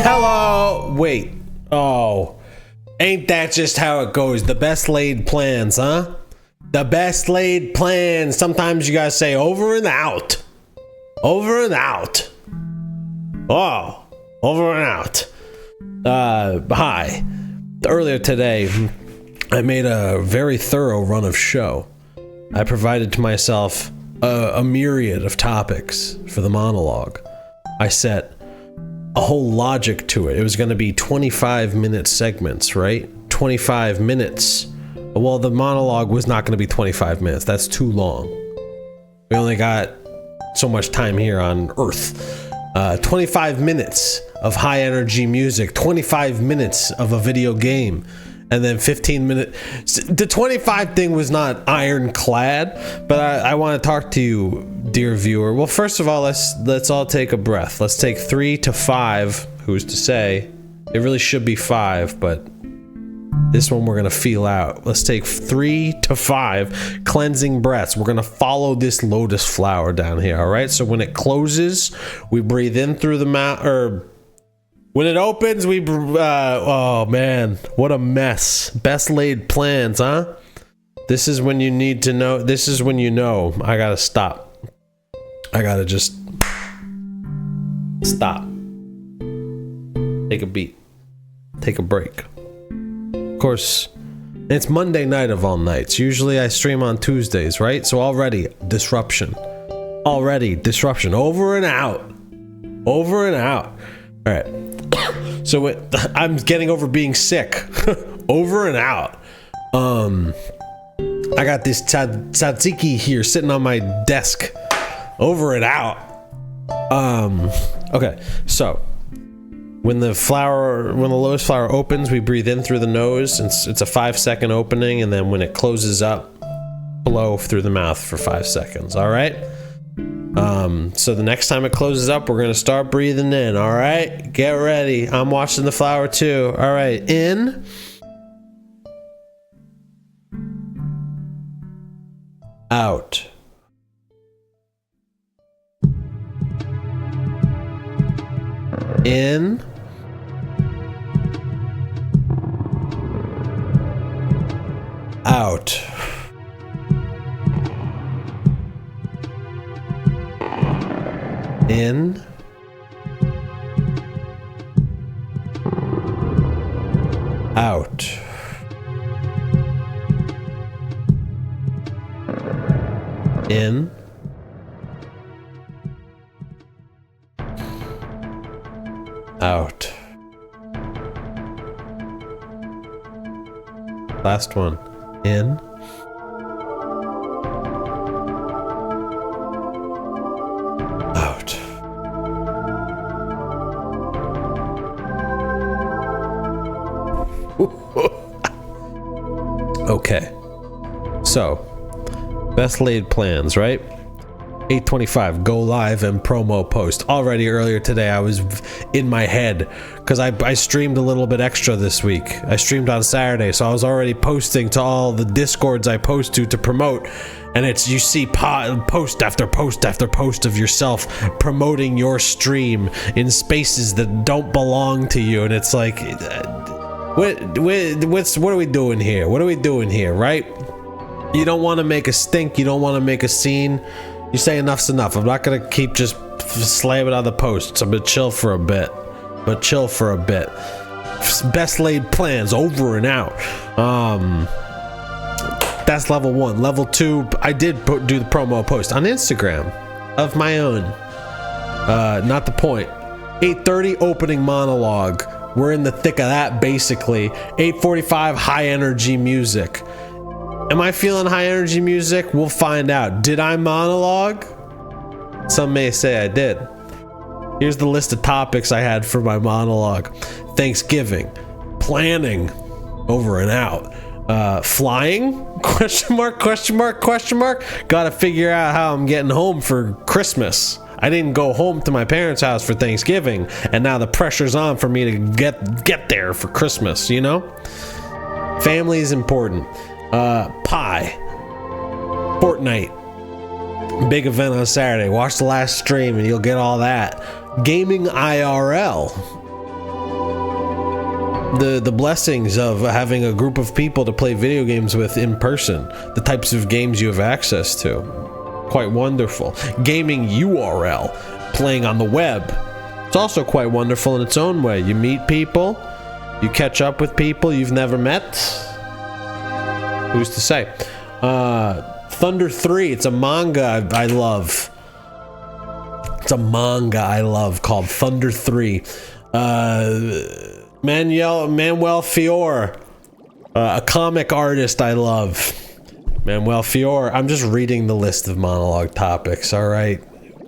Hello. Wait. Oh. Ain't that just how it goes? The best laid plans, huh? The best laid plans. Sometimes you gotta say over and out. Over and out. Oh. Over and out. Hi. Earlier today, I made a very thorough run of show. I provided to myself a myriad of topics for the monologue. I set a whole logic to it. It was going to be 25-minute segments, right? 25 minutes. Well, the monologue was not going to be 25 minutes. That's too long. We only got so much time here on Earth. 25 minutes of high energy music, 25 minutes of a video game, and then 15 minutes. The 25 thing was not ironclad, but I want to talk to you, dear viewer. Well, first of all, let's all take a breath. Let's take 3 to 5. Who's to say? It really should be 5, but this one we're gonna feel out. Let's take 3 to 5 cleansing breaths. We're gonna follow this lotus flower down here. All right. So when it closes, we breathe in through the mouth, or when it opens, we. Oh man, what a mess! Best laid plans, huh? This is when you need to know. This is when you know. I gotta stop. I gotta just stop. Take a beat. Take a break. Of course, it's Monday night of all nights. Usually I stream on Tuesdays, right? So already disruption. Over and out. Over and out. All right. So I'm getting over being sick. Over and out. I got this tzatziki here sitting on my desk. Over and out. Okay. So when the lotus flower opens, we breathe in through the nose. It's a 5-second opening, and then when it closes up, blow through the mouth for 5 seconds. All right. So the next time it closes up, we're gonna start breathing in. All right, get ready. I'm watching the flower too. All right, in. Out. In. Out. In. Out. In. Out. Last one. In. Out. Okay. So, best laid plans, right? 8:25, go live and promo post. Already earlier today, I was in my head because I streamed a little bit extra this week. I streamed on Saturday, so I was already posting to all the Discords I post to promote. And it's, you see post after post after post of yourself promoting your stream in spaces that don't belong to you. And it's like, what are we doing here? What are we doing here, right? You don't want to make a stink. You don't want to make a scene. You say enough's enough. I'm not gonna keep just slamming on the posts. I'm gonna chill for a bit. Best laid plans, over and out. That's level 1. Level 2, I did do the promo post on Instagram of my own. Not the point. 8:30 opening monologue. We're in the thick of that basically. 8:45 high energy music. Am I feeling high energy music? We'll find out. Did I monologue? Some may say I did. Here's the list of topics I had for my monologue. Thanksgiving. Planning. Over and out. Flying? Question mark. Gotta figure out how I'm getting home for Christmas. I didn't go home to my parents' house for Thanksgiving, and now the pressure's on for me to get there for Christmas, you know? Family is important. Pie. Fortnite. Big event on Saturday. Watch the last stream and you'll get all that. Gaming IRL. The blessings of having a group of people to play video games with in person. The types of games you have access to. Quite wonderful. Gaming URL. Playing on the web. It's also quite wonderful in its own way. You meet people. You catch up with people you've never met. Who's to say? Thunder 3, it's a manga I love. It's a manga I love called Thunder 3. Manuel Fior, a comic artist I love. Manuel Fior, I'm just reading the list of monologue topics, alright?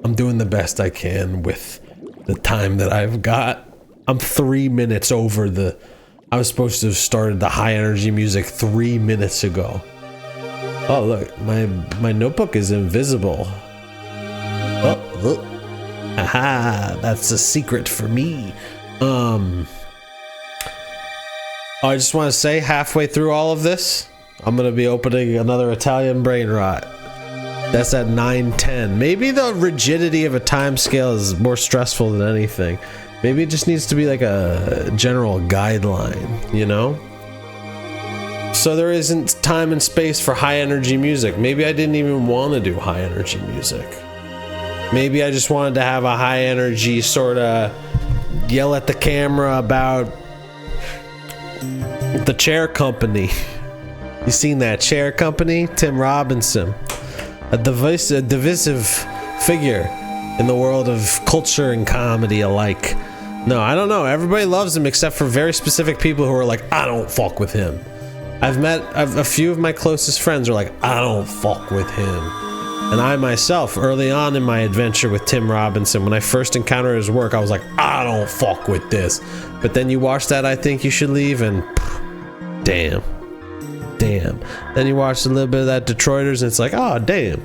I'm doing the best I can with the time that I've got. I'm 3 minutes over the... I was supposed to have started the high energy music 3 minutes ago. Oh look, my notebook is invisible. Oh, look. Aha, that's a secret for me. I just want to say, halfway through all of this, I'm gonna be opening another Italian Brainrot. That's at 9:10. Maybe the rigidity of a time scale is more stressful than anything. Maybe it just needs to be like a general guideline, you know? So there isn't time and space for high energy music. Maybe I didn't even want to do high energy music. Maybe I just wanted to have a high energy sort of yell at the camera about the chair company. You seen that chair company? Tim Robinson. A divisive figure in the world of culture and comedy alike. No, I don't know. Everybody loves him except for very specific people who are like, I don't fuck with him. I've met a few of my closest friends are like, I don't fuck with him. And I myself, early on in my adventure with Tim Robinson, when I first encountered his work, I was like, I don't fuck with this. But then you watch that I Think You Should Leave and damn. Then you watch a little bit of that Detroiters and it's like, oh, damn.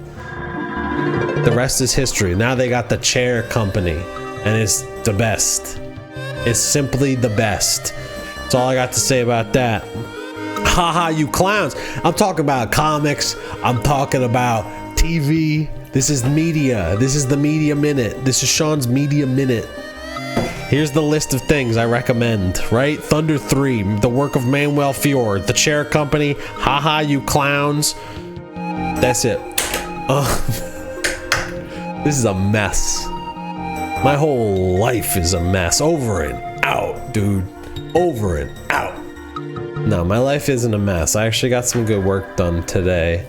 The rest is history. Now they got the chair company and it's the best. It's simply the best. That's all I got to say about that. Haha, you clowns. I'm talking about comics. I'm talking about TV. This is media. This is the Media Minute. This is Sean's Media Minute. Here's the list of things I recommend, right? Thunder 3, the work of Manuel Fior, The Chair Company, Haha, You Clowns. That's it. This is a mess. My whole life is a mess. Over and out, dude. Over and out. No, my life isn't a mess. I actually got some good work done today.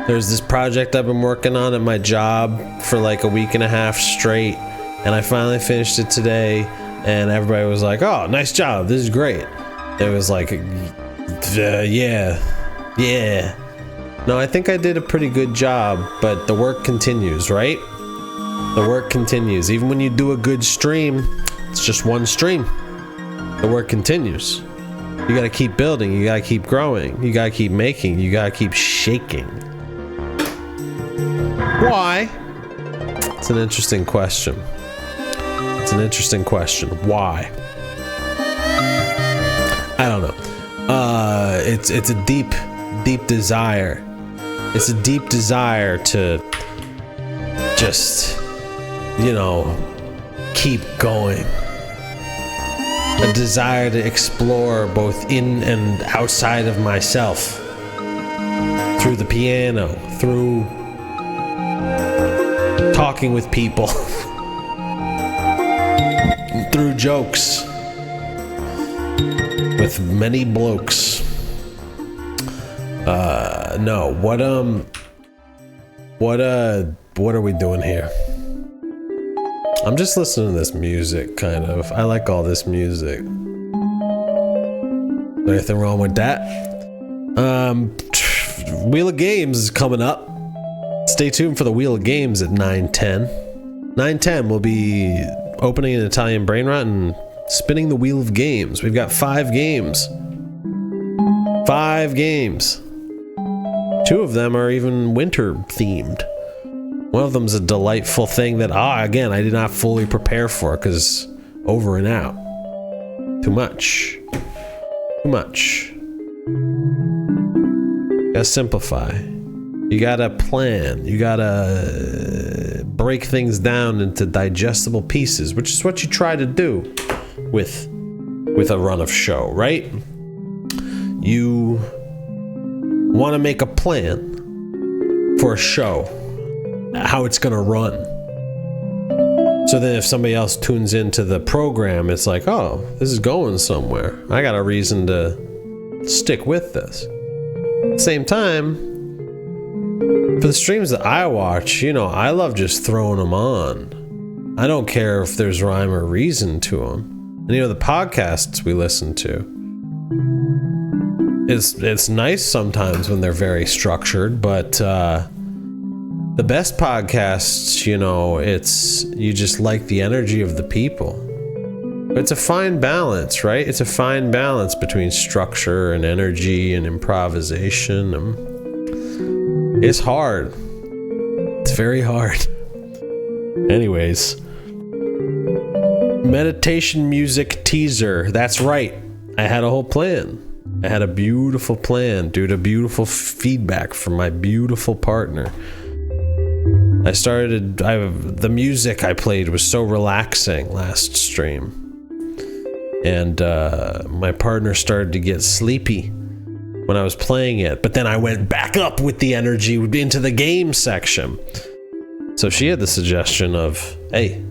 There's this project I've been working on at my job for like a week and a half straight, and I finally finished it today, and everybody was like, oh, nice job, this is great. It was like, yeah. No, I think I did a pretty good job, but the work continues, right? The work continues. Even when you do a good stream, it's just one stream. The work continues. You gotta keep building, you gotta keep growing, you gotta keep making, you gotta keep shaking. Why? It's an interesting question. Why? I don't know. It's a deep desire. It's a deep desire to just, you know, keep going. A desire to explore both in and outside of myself. Through the piano, through talking with people, through jokes with many blokes. No, what are we doing here? I'm just listening to this music, kind of. I like all this music. Anything wrong with that? Wheel of Games is coming up. Stay tuned for the Wheel of Games at 9:10. 9:10 we'll be opening an Italian Brainrot and spinning the Wheel of Games. We've got 5 games. 5 games. 2 of them are even winter themed. One of them's a delightful thing that, again, I did not fully prepare for because over and out. Too much. Gotta simplify. You gotta plan. You gotta break things down into digestible pieces, which is what you try to do with a run of show, right? You want to make a plan for a show, how it's gonna run. So then if somebody else tunes into the program, it's like, oh, this is going somewhere. I got a reason to stick with this. At the same time, for the streams that I watch, you know, I love just throwing them on. I don't care if there's rhyme or reason to them. And you know, the podcasts we listen to, it's nice sometimes when they're very structured, but the best podcasts, you know, you just like the energy of the people. It's a fine balance, right? It's a fine balance between structure and energy and improvisation. It's hard. It's very hard. Anyways, meditation music teaser. That's right. I had a whole plan. I had a beautiful plan due to beautiful feedback from my beautiful partner. The music I played was so relaxing last stream. And my partner started to get sleepy when I was playing it, but then I went back up with the energy into the game section. So she had the suggestion of, hey,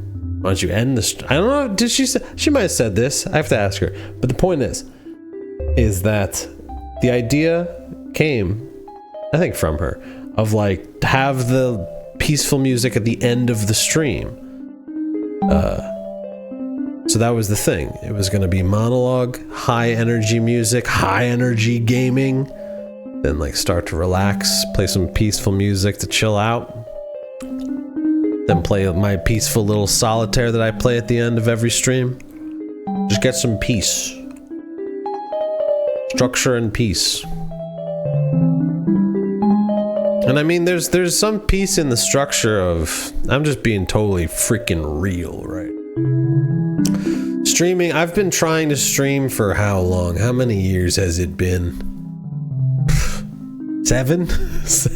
why don't you end this? I don't know, did she say? She might have said this. I have to ask her. But the point is that the idea came, I think, from her, of like, have the peaceful music at the end of the stream. So that was the thing. It was going to be monologue, high energy music, high energy gaming, then like start to relax, play some peaceful music to chill out, then play my peaceful little solitaire that I play at the end of every stream. Just get some peace. Structure and peace. And I mean, there's some peace in the structure of, I'm just being totally freaking real, right? Streaming, I've been trying to stream for how long? How many years has it been? 7?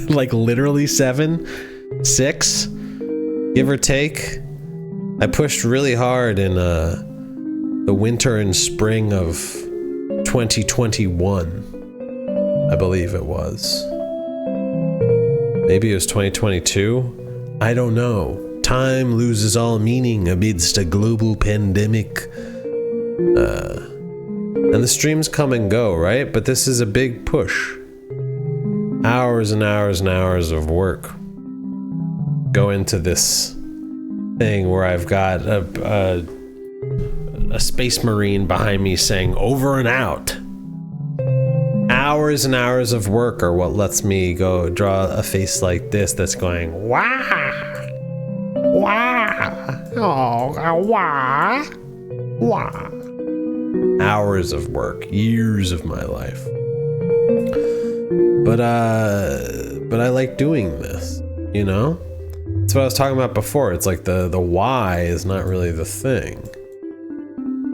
Like literally 7? 6? Give or take? I pushed really hard in the winter and spring of 2021. I believe it was. Maybe it was 2022? I don't know. Time loses all meaning amidst a global pandemic. And the streams come and go, right? But this is a big push. Hours and hours and hours of work go into this thing where I've got a space marine behind me saying over and out. Hours and hours of work are what lets me go draw a face like this that's going wah, wah, oh, wah, wah. Hours of work, years of my life. But I like doing this, you know? That's what I was talking about before. It's like the why is not really the thing.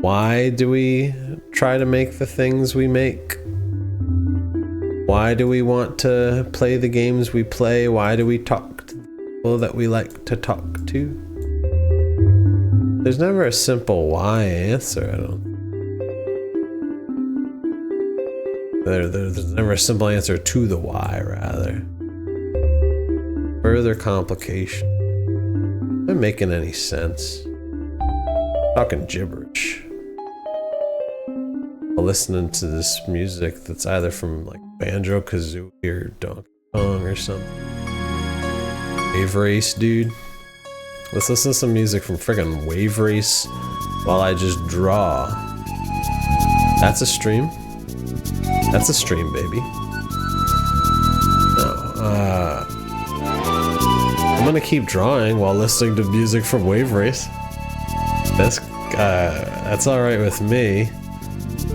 Why do we try to make the things we make? Why do we want to play the games we play? Why do we talk to people that we like to talk to? There's never a simple why answer, I don't. There's never a simple answer to the why, rather. Further complication. Not making any sense. Talking gibberish. Listening to this music that's either from like Banjo Kazooie or Donkey Kong or something. Wave Race, dude. Let's listen to some music from friggin' Wave Race while I just draw. That's a stream. That's a stream, baby. No, I'm gonna keep drawing while listening to music from Wave Race. That's all right with me.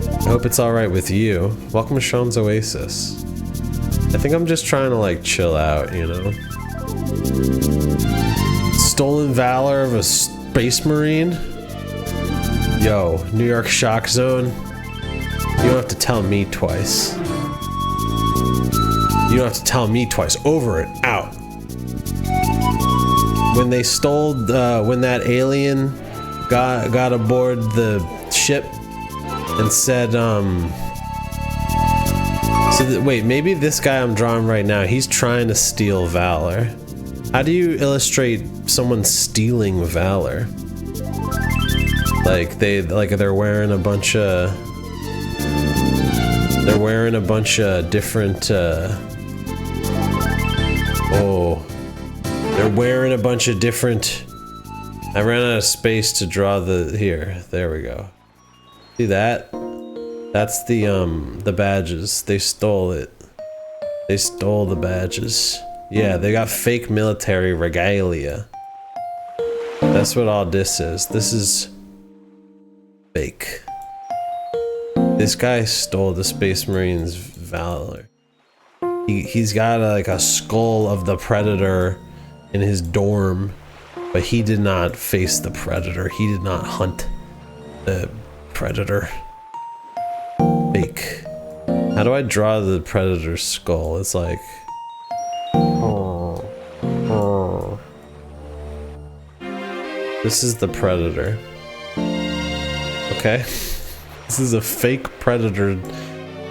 I hope it's all right with you. Welcome to Shenzen Oasis. I think I'm just trying to like chill out, you know. Stolen valor of a space marine. Yo, New York shock zone. You don't have to tell me twice. You don't have to tell me twice. Over and out. When they stole, when that alien got aboard the ship and said, wait, maybe this guy I'm drawing right now, he's trying to steal valor. How do you illustrate someone stealing valor? Like they're wearing a bunch of different they're wearing a bunch of different. I ran out of space to draw here. There we go. See that? That's the badges. They stole it. They stole the badges. Yeah, they got fake military regalia. That's what all this is. This is fake. This guy stole the Space Marine's valor. He's got like a skull of the Predator in his dorm, but he did not face the Predator. He did not hunt the Predator. Fake. How do I draw the Predator's skull? It's like... This is the Predator. Okay. This is a fake Predator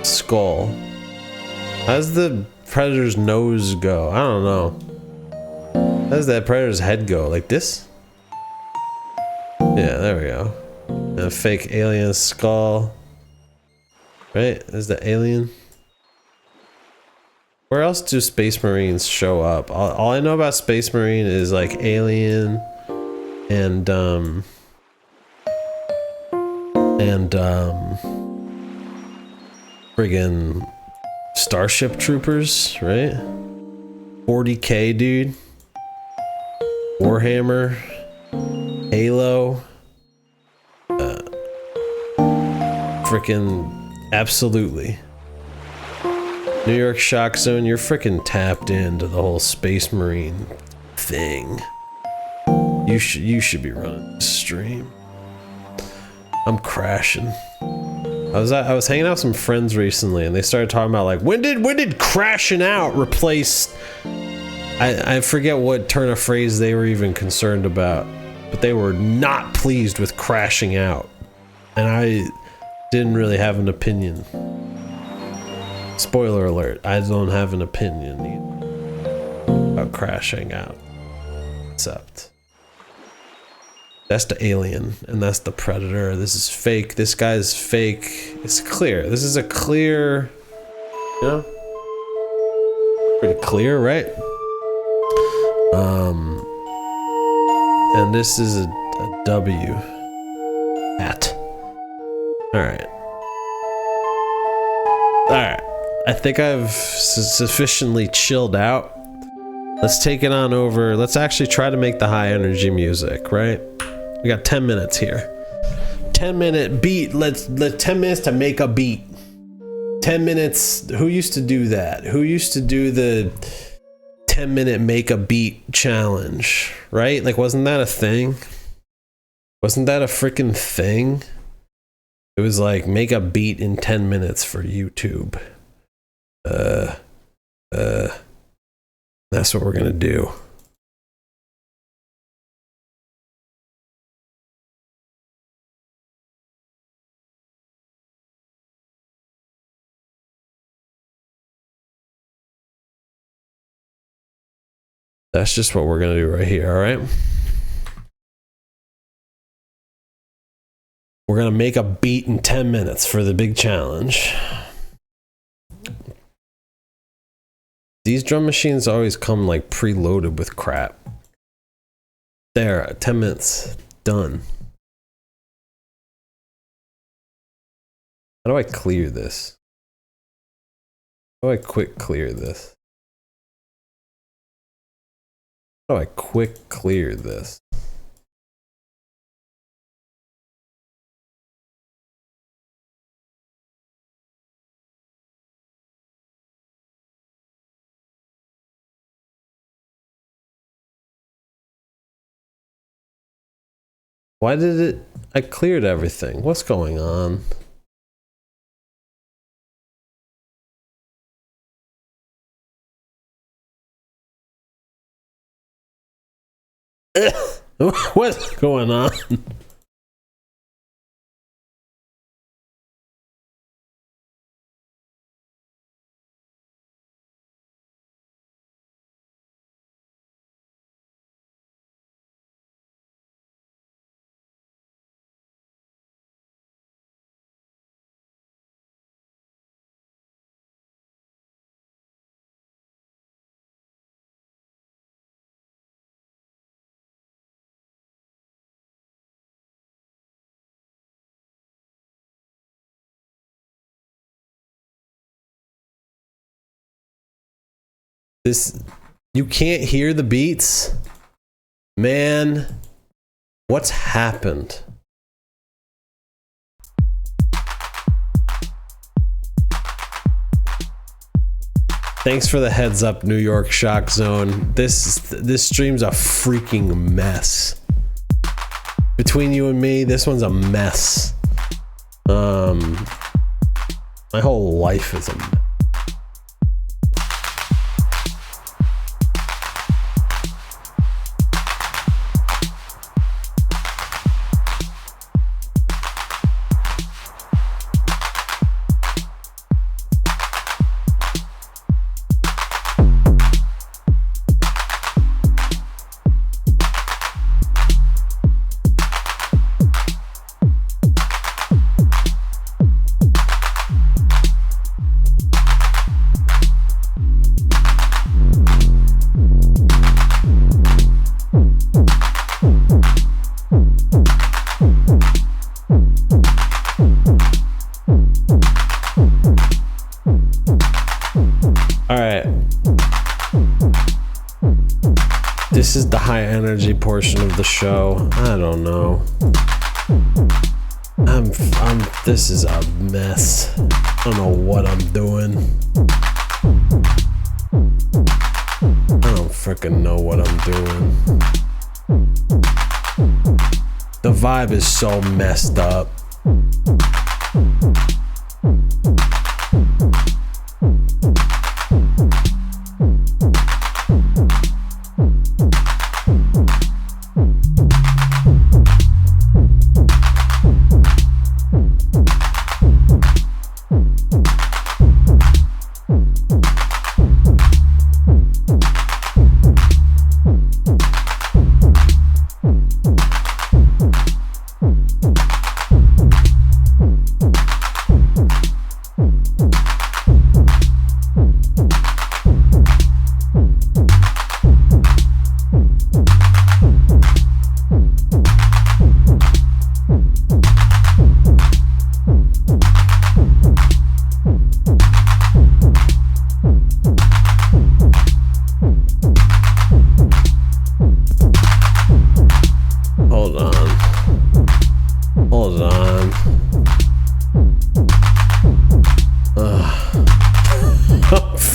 skull. How does the Predator's nose go? I don't know. How does that Predator's head go? Like this? Yeah, there we go. And a fake alien skull. Right? Is the alien? Where else do Space Marines show up? All I know about Space Marine is like Alien and friggin' Starship Troopers, right? 40K, dude. Warhammer. Halo. Frickin' absolutely. New York Shock Zone, you're frickin' tapped into the whole Space Marine thing. You should be running this stream. I'm crashing. I was hanging out with some friends recently, and they started talking about like when did crashing out replace? I forget what turn of phrase they were even concerned about, but they were not pleased with crashing out, and I didn't really have an opinion. Spoiler alert, I don't have an opinion either about crashing out. Except that's the alien, and that's the Predator. This is fake. This guy's fake. It's clear. This is a clear, you know? Pretty clear, right? And this is a W hat. Alright. Alright. I think I've sufficiently chilled out. Let's take it on over. Let's actually try to make the high energy music, right? We got 10 minutes here. 10-minute beat. Let's 10 minutes to make a beat. 10 minutes. Who used to do that? Who used to do the 10-minute make a beat challenge, right? Like, wasn't that a thing? Wasn't that a freaking thing? It was like, make a beat in 10 minutes for YouTube. That's what we're gonna do. That's just what we're gonna do right here, all right? We're gonna make a beat in 10 minutes for the big challenge. These drum machines always come like preloaded with crap. There, 10 minutes, done. How do I clear this? How do I quick clear this? How do I quick clear this? Why did it? I cleared everything. What's going on? What's going on? This, you can't hear the beats? Man, what's happened? Thanks for the heads up, New York Shock Zone. This stream's a freaking mess. Between you and me, this one's a mess. My whole life is a mess. This is the high energy portion of the show. I don't know. This is a mess. I don't know what I'm doing. I don't freaking know what I'm doing. The vibe is so messed up.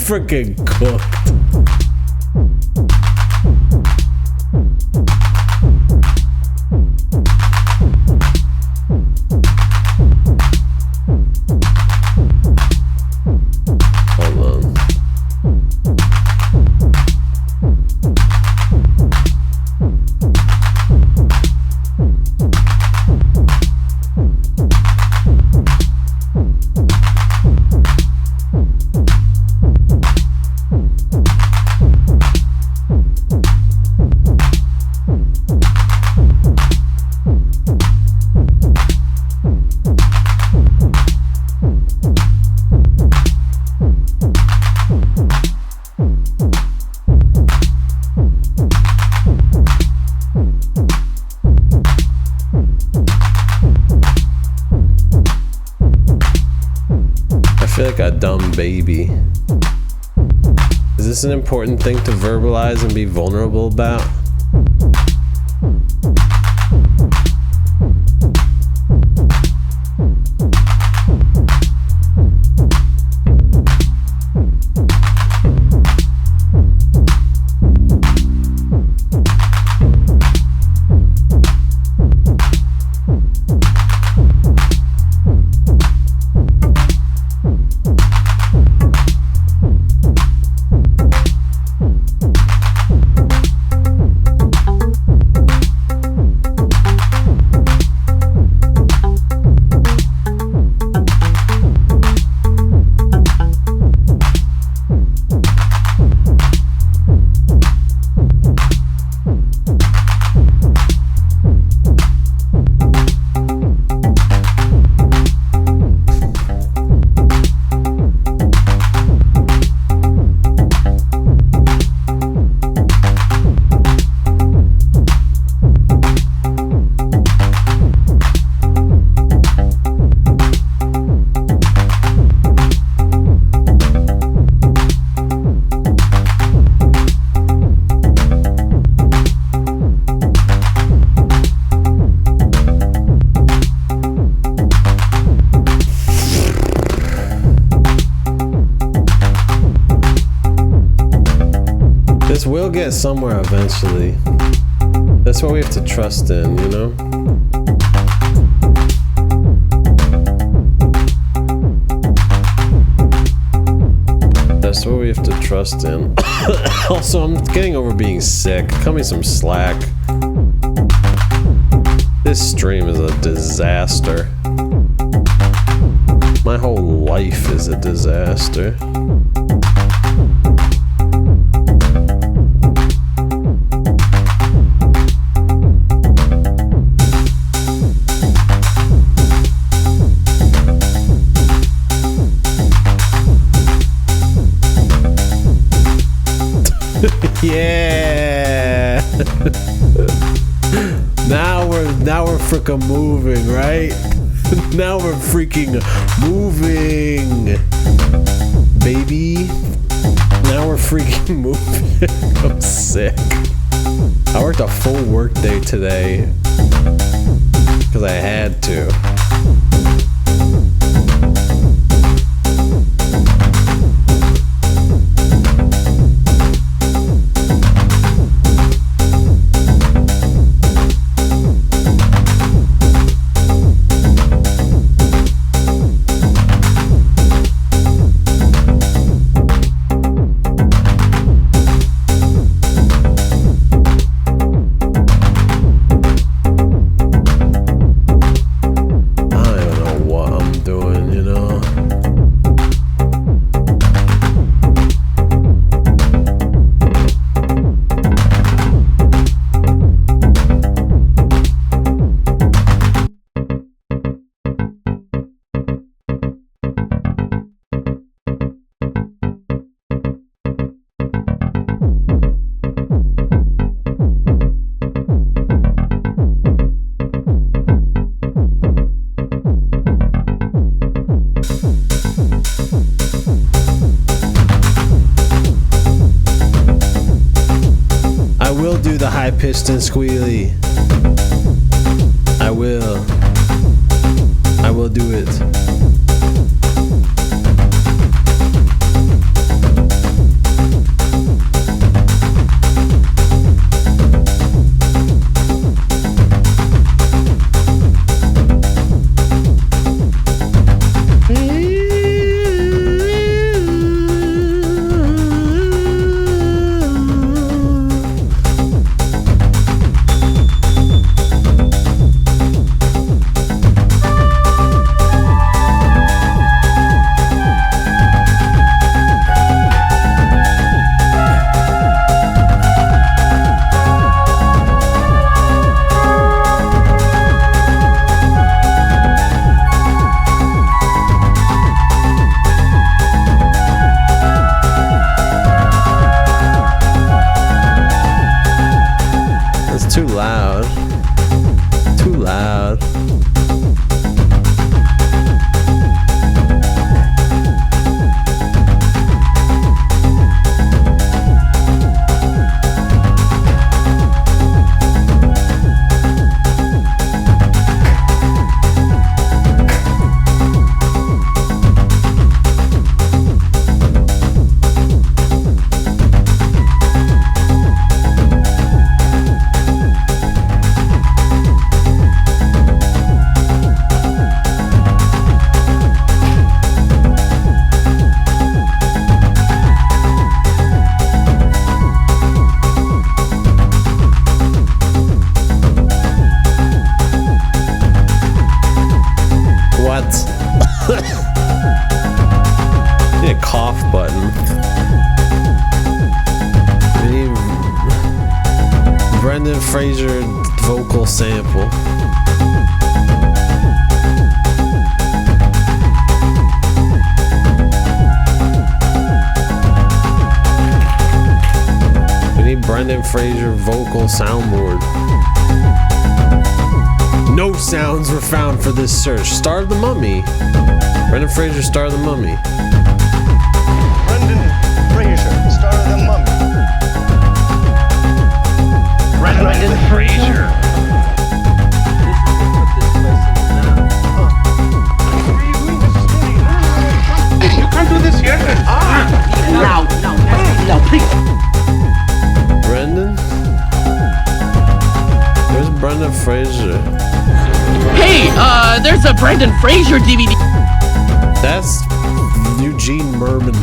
Freaking cooked. Baby. Is this an important thing to verbalize and be vulnerable about? This will get somewhere eventually. That's what we have to trust in, you know? That's what we have to trust in. Also, I'm getting over being sick. Cut me some slack. This stream is a disaster. My whole life is a disaster. Yeah. now we're freaking moving, right? Now we're freaking moving, baby. Now we're freaking moving. I'm sick. I worked a full work day today because I had to. Pitched and squealy. I will do it. Fraser vocal sample. We need Brendan Fraser vocal soundboard. No sounds were found for this search. Star of the Mummy. Brendan Fraser, Star of the Mummy. Brendan Fraser, Star of the Mummy. Brendan Fraser. You can't do this here. No, please. Brendan Fraser. Hey, there's a Brendan Fraser DVD. That's Eugene Merman.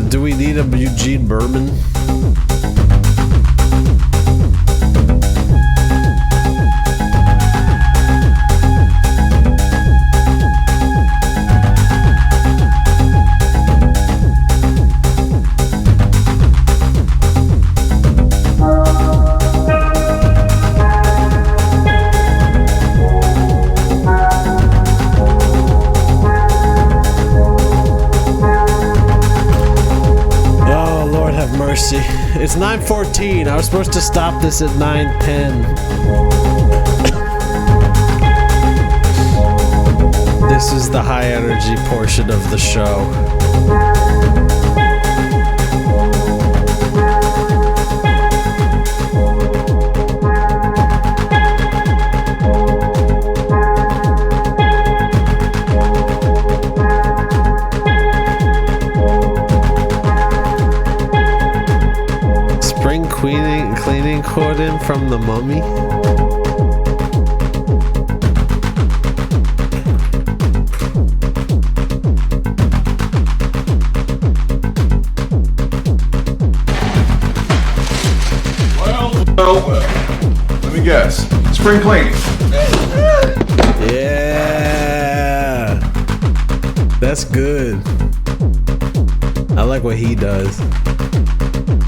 Do we need a Eugene Merman? It's 9:14. I was supposed to stop this at 9:10. This is the high energy portion of the show. Cleaning cordon from the mummy. Well, let me guess. Spring cleaning. Yeah, that's good. I like what he does.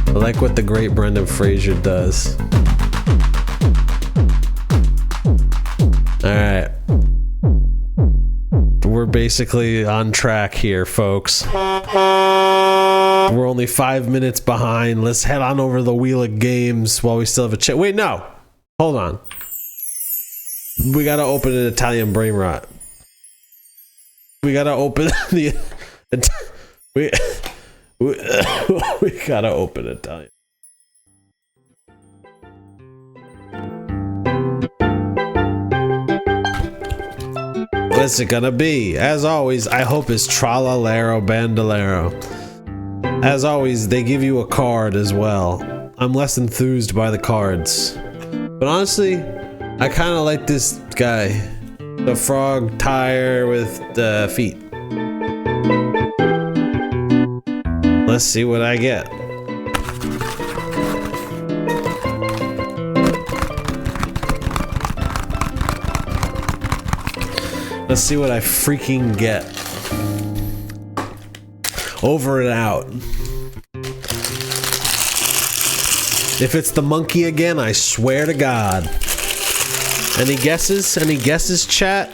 I like what the great Brendan Fraser does. Alright. We're basically on track here, folks. We're only 5 minutes behind. Let's head on over to the Wheel of Games while we still have a chat. Wait, no. Hold on. We gotta open an Italian Brainrot. We gotta open the... We gotta open Italian. What's it gonna be? As always, I hope it's Tralalero Bandolero. As always, they give you a card as well. I'm less enthused by the cards. But honestly, I kind of like this guy. The frog tire with the feet. Let's see what I get. Let's see what I freaking get. Over and out. If it's the monkey again, I swear to God. Any guesses? Any guesses, chat?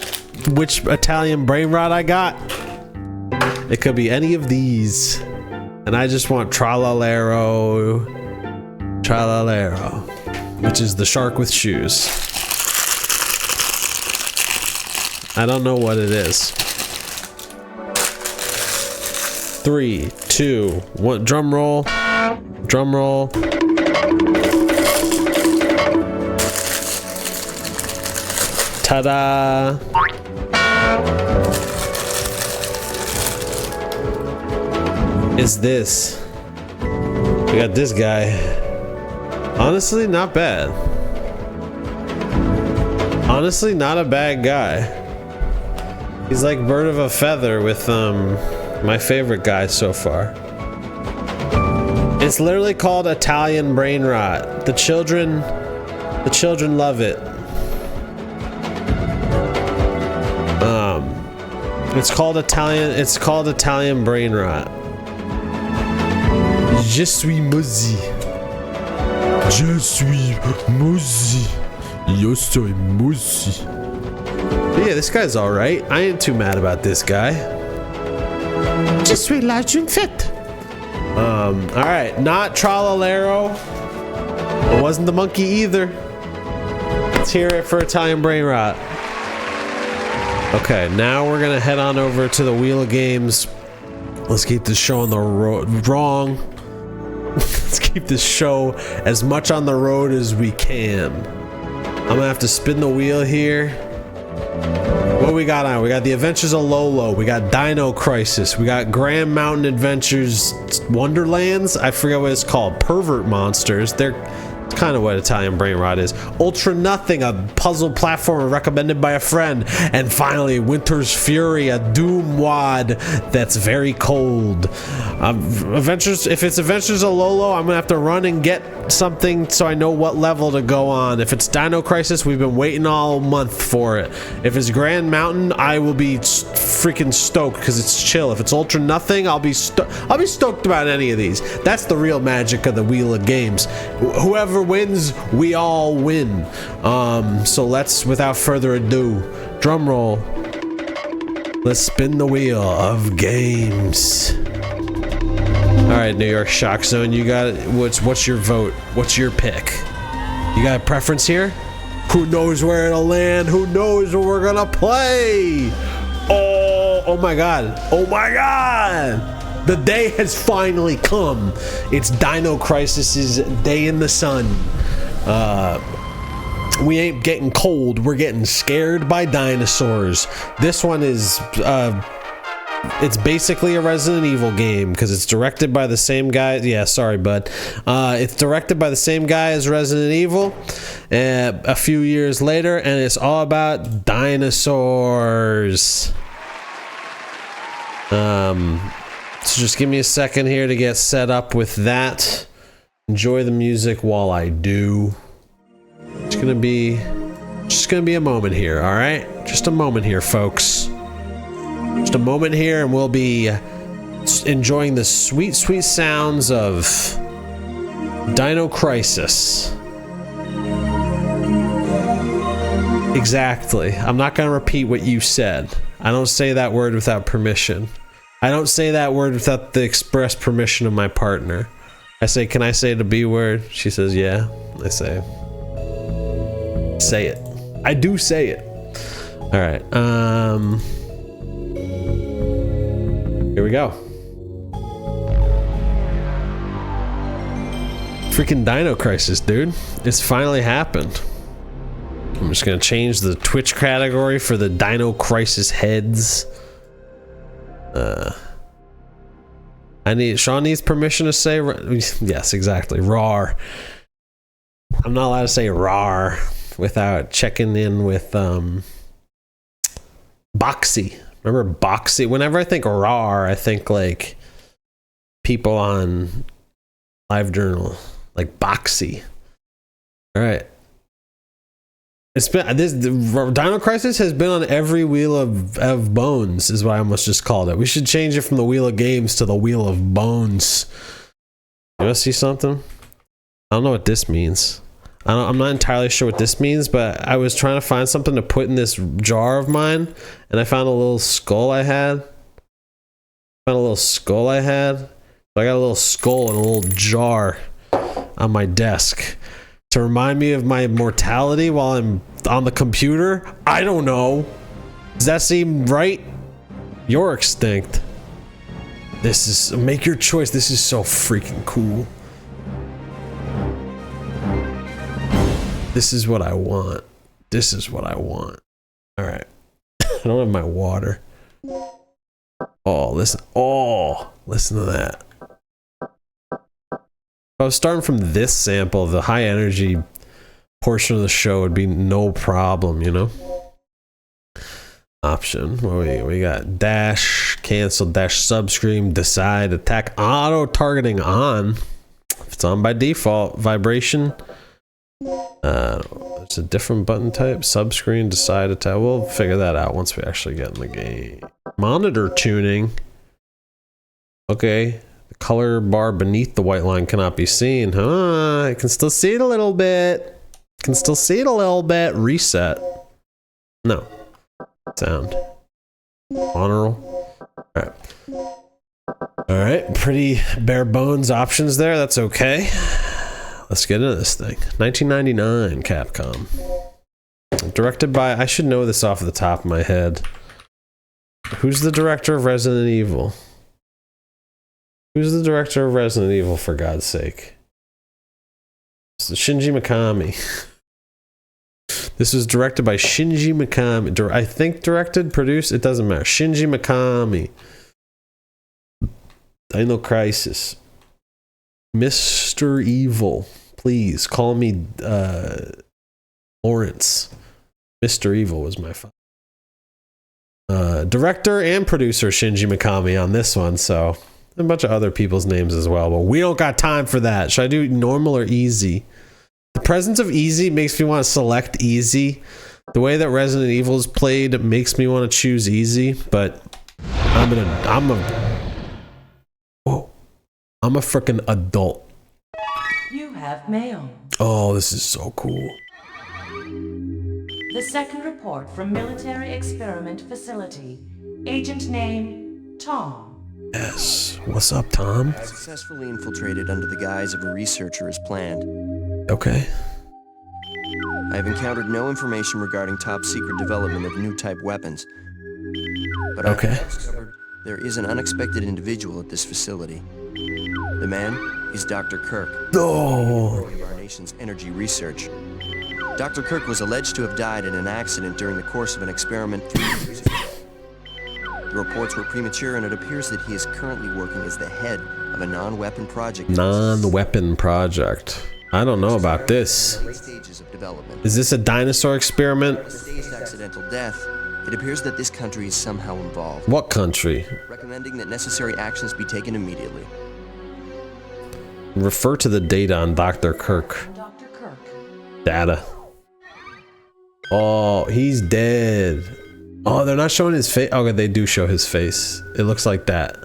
Which Italian Brainrot I got? It could be any of these. And I just want Tralalero, which is the shark with shoes. I don't know what it is. 3, 2, 1, drum roll. Drum roll. Ta-da! Is this? We got this guy. Honestly, not bad. Honestly, not a bad guy. He's like bird of a feather with my favorite guy so far. It's literally called Italian Brainrot. The children love it. It's called Italian Brainrot. Je suis Mozzie. Je suis Mozzie. Yo soy Mozzie. Yeah, this guy's alright. I ain't too mad about this guy. Je suis la jeune fête. Alright, not Tralalero. It wasn't the monkey either. Let's hear it for Italian Brainrot. Okay, now we're gonna head on over to the Wheel of Games. Let's keep this show on the road. Let's keep this show as much on the road as we can. I'm gonna have to spin the wheel here. What we got on? We got The Adventures of Lolo. We got Dino Crisis. We got Grand Mountain Adventures Wonderlands. I forget what it's called. Pervert Monsters. They're kind of what Italian Brainrot is. Ultra Nothing, a puzzle platformer recommended by a friend. And finally, Winter's Fury, a Doom wad that's very cold. Adventures. If it's Adventures of Lolo, I'm gonna have to run and get something so I know what level to go on. If it's Dino Crisis, we've been waiting all month for it. If it's Grand Mountain, I will be freaking stoked because it's chill. If it's Ultra Nothing, I'll be stoked about any of these. That's the real magic of the Wheel of Games. Whoever wins, we all win. So let's, without further ado, drum roll. Let's spin the wheel of games. All right, New York Shock Zone, you got it. What's your vote? What's your pick? You got a preference here? Who knows where it'll land? Who knows what we're gonna play? Oh my God. Oh my God. The day has finally come. It's Dino Crisis's Day in the Sun. We ain't getting cold. We're getting scared by dinosaurs. This one is, it's basically a Resident Evil game because it's directed by the same guy. Yeah, sorry, bud. It's directed by the same guy as Resident Evil a few years later, and it's all about dinosaurs. So just give me a second here to get set up with that. Enjoy the music while I do. It's gonna be a moment here, all right? Just a moment here, folks. Just a moment here, and we'll be enjoying the sweet, sweet sounds of Dino Crisis. Exactly. I'm not gonna repeat what you said. I don't say that word without permission. I don't say that word without the express permission of my partner. I say, can I say the B word? She says, yeah. I say it. I do say it. All right. Here we go. Freaking Dino Crisis, dude. It's finally happened. I'm just gonna change the Twitch category for the Dino Crisis heads. Sean needs permission to say, yes, exactly, rawr. I'm not allowed to say rawr without checking in with Boxy. Remember Boxy? Whenever I think rawr, I think like people on LiveJournal, like Boxy. All right. It's been the Dino Crisis has been on every Wheel of Bones, is what I almost just called it. We should change it from the Wheel of Games to the Wheel of Bones. You want to see something? I don't know what this means. I'm not entirely sure what this means, but I was trying to find something to put in this jar of mine, and I found a little skull I had. So I got a little skull in a little jar on my desk to remind me of my mortality while I'm on the computer. I don't know. Does that seem right? You're extinct. This is, make your choice. This is so freaking cool. This is what I want. This is what I want. All right. I don't have my water. Oh, listen. Oh, listen to that. If I was starting from this sample, the high energy portion of the show would be no problem, you know? Option. We got dash, cancel, dash, subscreen, decide, attack, auto targeting on. If it's on by default, vibration. It's a different button type. Subscreen, decide, attack. We'll figure that out once we actually get in the game. Monitor tuning. Okay. The color bar beneath the white line cannot be seen. Huh? I can still see it a little bit. Reset. No. Sound. Honor roll. Alright. Alright. Pretty bare bones options there. That's okay. Let's get into this thing. 1999 Capcom. Directed by, I should know this off the top of my head. Who's the director of Resident Evil? Who's the director of Resident Evil, for God's sake? It's Shinji Mikami. This was directed by Shinji Mikami. I think directed, produced, it doesn't matter. Shinji Mikami. Dino Crisis. Mr. Evil. Please call me Lawrence. Mr. Evil was my father. Director and producer Shinji Mikami on this one, so a bunch of other people's names as well, but we don't got time for that. Should I do normal or easy? The presence of easy makes me want to select easy. The way that Resident Evil is played makes me want to choose easy, but I'm a freaking adult. You have mail. Oh, this is so cool. The second report from Military Experiment Facility. Agent name, Tom. Yes. What's up, Tom? I successfully infiltrated under the guise of a researcher as planned. Okay. I have encountered no information regarding top-secret development of new type weapons. But Okay. I have discovered there is an unexpected individual at this facility. The man is Dr. Kirk, Oh. of our nation's energy research. Dr. Kirk was alleged to have died in an accident during the course of an experiment 3 years ago. The reports were premature, and it appears that he is currently working as the head of a non-weapon project. Non-weapon project. I don't know about this. Late stages of development. Is this a dinosaur experiment? With a staged accidental death, it appears that this country is somehow involved, What country? recommending that necessary actions be taken immediately. Refer to the data on Dr. Kirk. Dr. Kirk. Data. Oh, he's dead. Oh, they're not showing his face. Okay, they do show his face. It looks like that.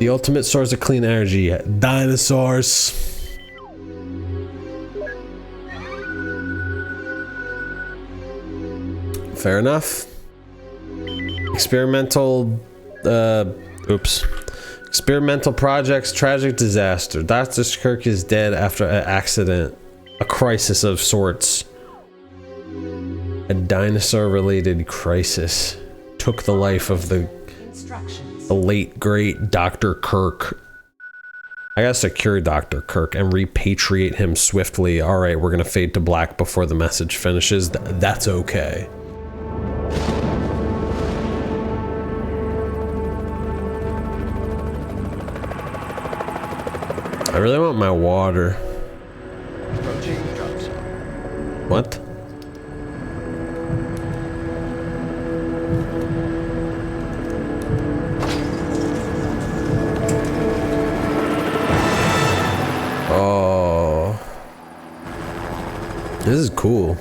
The ultimate source of clean energy. Dinosaurs. Fair enough. Experimental, Experimental projects, tragic disaster. Dr. Kirk is dead after an accident. A crisis of sorts. A dinosaur-related crisis took the life of the late, great Dr. Kirk. I gotta secure Dr. Kirk and repatriate him swiftly. Alright, we're gonna fade to black before the message finishes. That's okay. I really want my water. What? Oh. This is cool.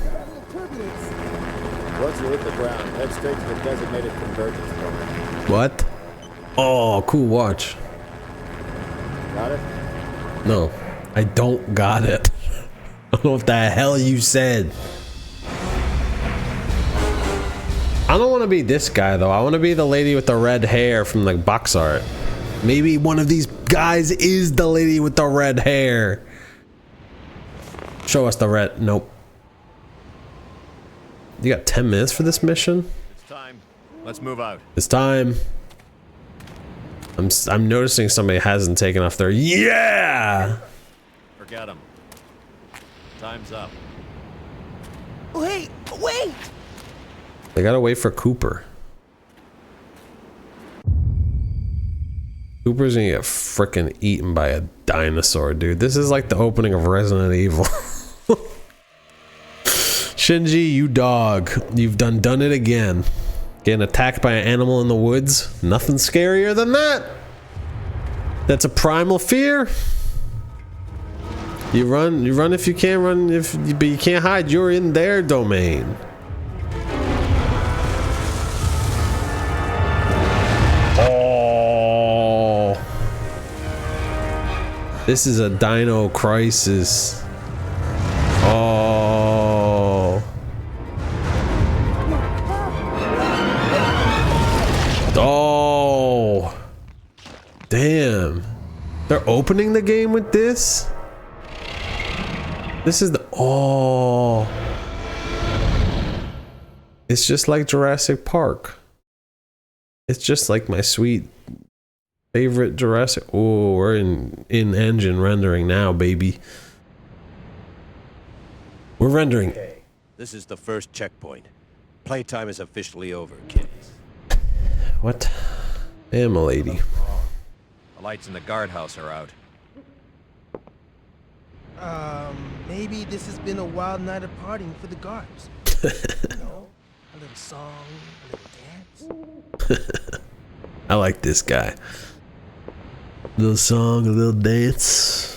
Once you hit the ground, head straight to the designated convergence point. What? Oh, cool watch. Got it? No, I don't got it. I don't know what the hell you said. I don't want to be this guy though. I want to be the lady with the red hair from the box art. Maybe one of these guys is the lady with the red hair. Show us the red. Nope. You got 10 minutes for this mission? It's time. Let's move out. It's time. I'm noticing somebody hasn't taken off their yeah. Forget him. Time's up. Wait! They gotta wait for Cooper. Cooper's gonna get frickin' eaten by a dinosaur, dude. This is like the opening of Resident Evil. Shinji, you dog. You've done it again. Getting attacked by an animal in the woods. Nothing scarier than that. That's a primal fear. You run if you can't run, but you can't hide. You're in their domain. Oh. This is a Dino Crisis. Oh. Oh. Damn. They're opening the game with this? This is the... Oh. It's just like Jurassic Park. It's just like my sweet favorite Jurassic... Oh, we're in engine rendering now, baby. We're rendering. This is the first checkpoint. Playtime is officially over, kids. What? Damn, a lady. The lights in the guardhouse are out. Maybe this has been a wild night of partying for the guards. You know, a little song, a little dance. I like this guy. Little song, a little dance.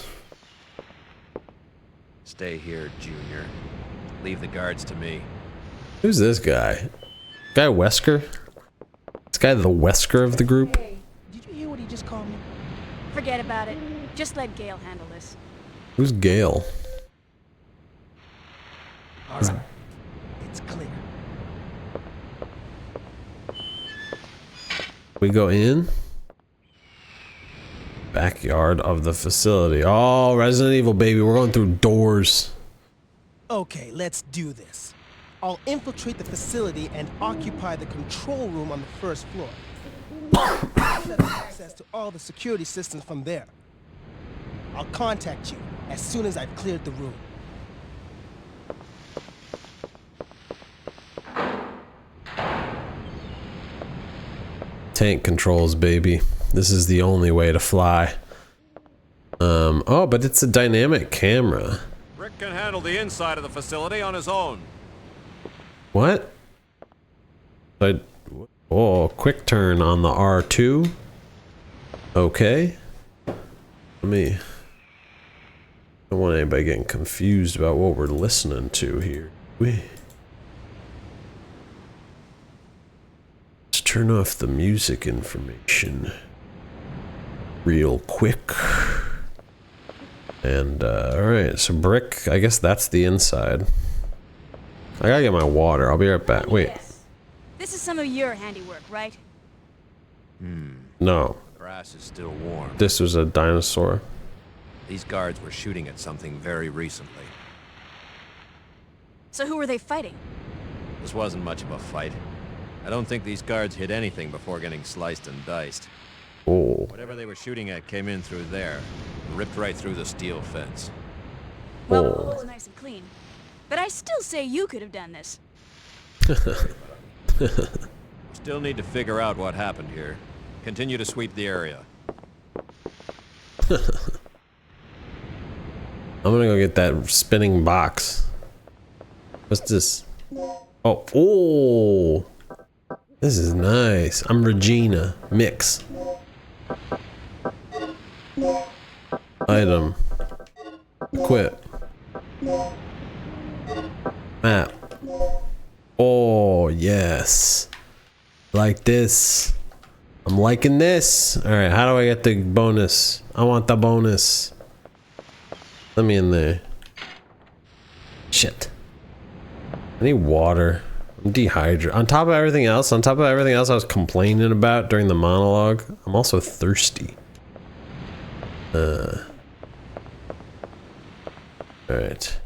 Stay here, Junior. Leave the guards to me. Who's this guy? Guy Wesker? This guy the Wesker of the group? Hey, did you hear what he just called me? Forget about it. Just let Gale handle this. Who's Gale? All right. It's clear. We go in. Backyard of the facility. Oh, Resident Evil, baby. We're going through doors. Okay, let's do this. I'll infiltrate the facility and occupy the control room on the first floor. Set up access to all the security systems from there. I'll contact you as soon as I've cleared the room. Tank controls, baby. This is the only way to fly. Oh, but it's a dynamic camera. Rick can handle the inside of the facility on his own. What? Oh, quick turn on the R2. Okay. I don't want anybody getting confused about what we're listening to here. Let's turn off the music information real quick. And, alright, so brick, I guess that's the inside. I gotta get my water, I'll be right back. Wait. This is some of your handiwork, right? No. The grass is still warm. This was a dinosaur. These guards were shooting at something very recently. So who were they fighting? This wasn't much of a fight. I don't think these guards hit anything before getting sliced and diced. Oh. Whatever they were shooting at came in through there, and ripped right through the steel fence. Well, it was nice and clean. But I still say you could have done this. Still need to figure out what happened here. Continue to sweep the area. I'm gonna go get that spinning box. What's this? Oh, this is nice. I'm Regina. Mix. Item. Equip. Map. Oh, yes. Like this. I'm liking this. Alright, how do I get the bonus? I want the bonus. Let me in there. Shit. I need water. I'm dehydrated. On top of everything else I was complaining about during the monologue, I'm also thirsty. Alright.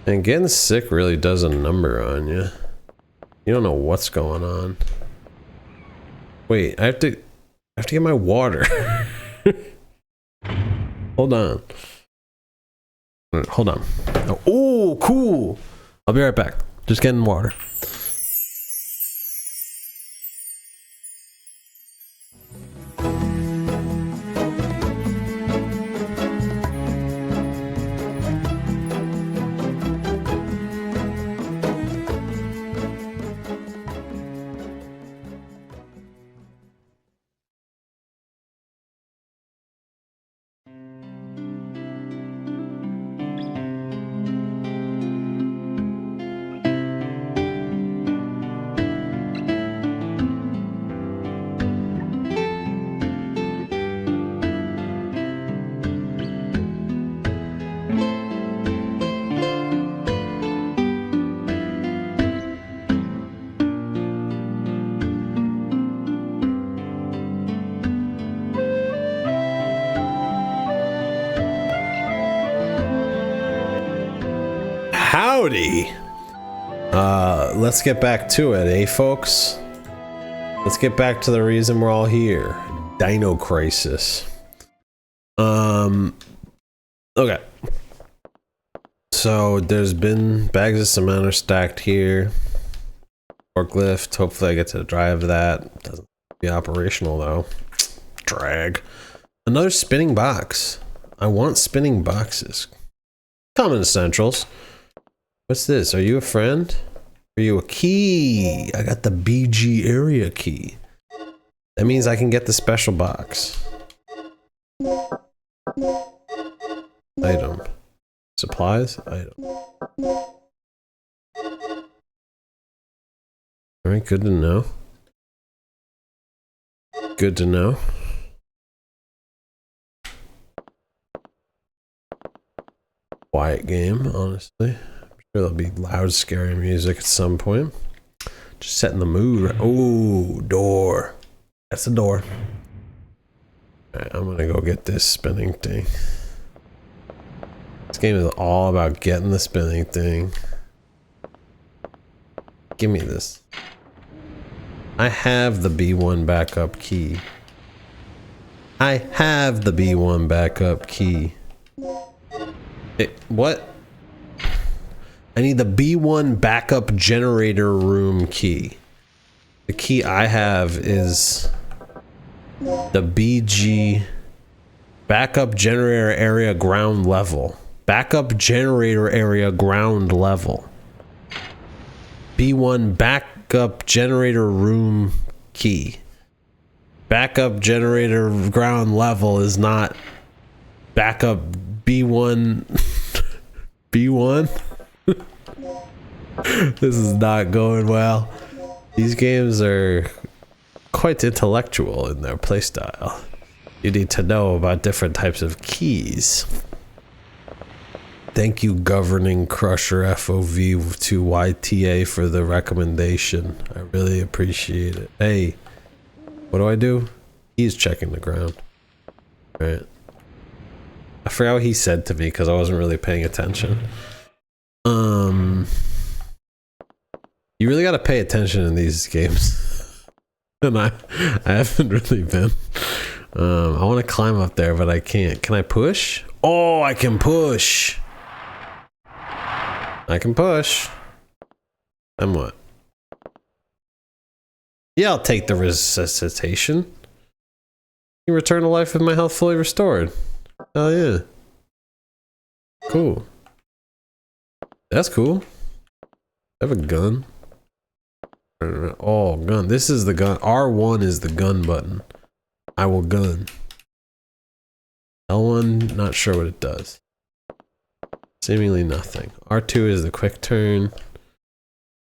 And getting sick really does a number on you. You don't know what's going on. Wait, I have to get my water. Hold on. Hold on. Oh, cool. I'll be right back. Just getting water. Howdy. Let's get back to it, eh, folks? Let's get back to the reason we're all here. Dino Crisis. Okay. So there's been bags of cement are stacked here. Forklift. Hopefully I get to drive that. Doesn't be operational though. Drag. Another spinning box. I want spinning boxes. Common essentials. What's this? Are you a friend? Are you a key? I got the BG area key. That means I can get the special box. Item. Supplies? Item. Alright, good to know. Good to know. Quiet game, honestly. I'm sure there'll be loud, scary music at some point. Just setting the mood. Oh, door. That's a door. Alright, I'm gonna go get this spinning thing. This game is all about getting the spinning thing. Give me this. I have the B1 backup key. I have the B1 backup key. What? I need the B1 backup generator room key. The key I have is the BG backup generator area ground level. Backup generator area ground level. B1 backup generator room key. Backup generator ground level is not backup B1. B1? This is not going well. These games are quite intellectual in their playstyle. You need to know about different types of keys. Thank you, Governing Crusher FOV to YTA for the recommendation. I really appreciate it. Hey, what do? He's checking the ground. Right. I forgot what he said to me because I wasn't really paying attention. You really gotta pay attention in these games. And I haven't really been. I want to climb up there, but I can't. Can I push? Oh, I can push. I can push. Then what? Yeah, I'll take the resuscitation. You return to life with my health fully restored. Hell yeah. Cool. That's cool. I have a gun. Oh, gun. This is the gun. R1 is the gun button. I will gun. L1, not sure what it does. Seemingly nothing. R2 is the quick turn.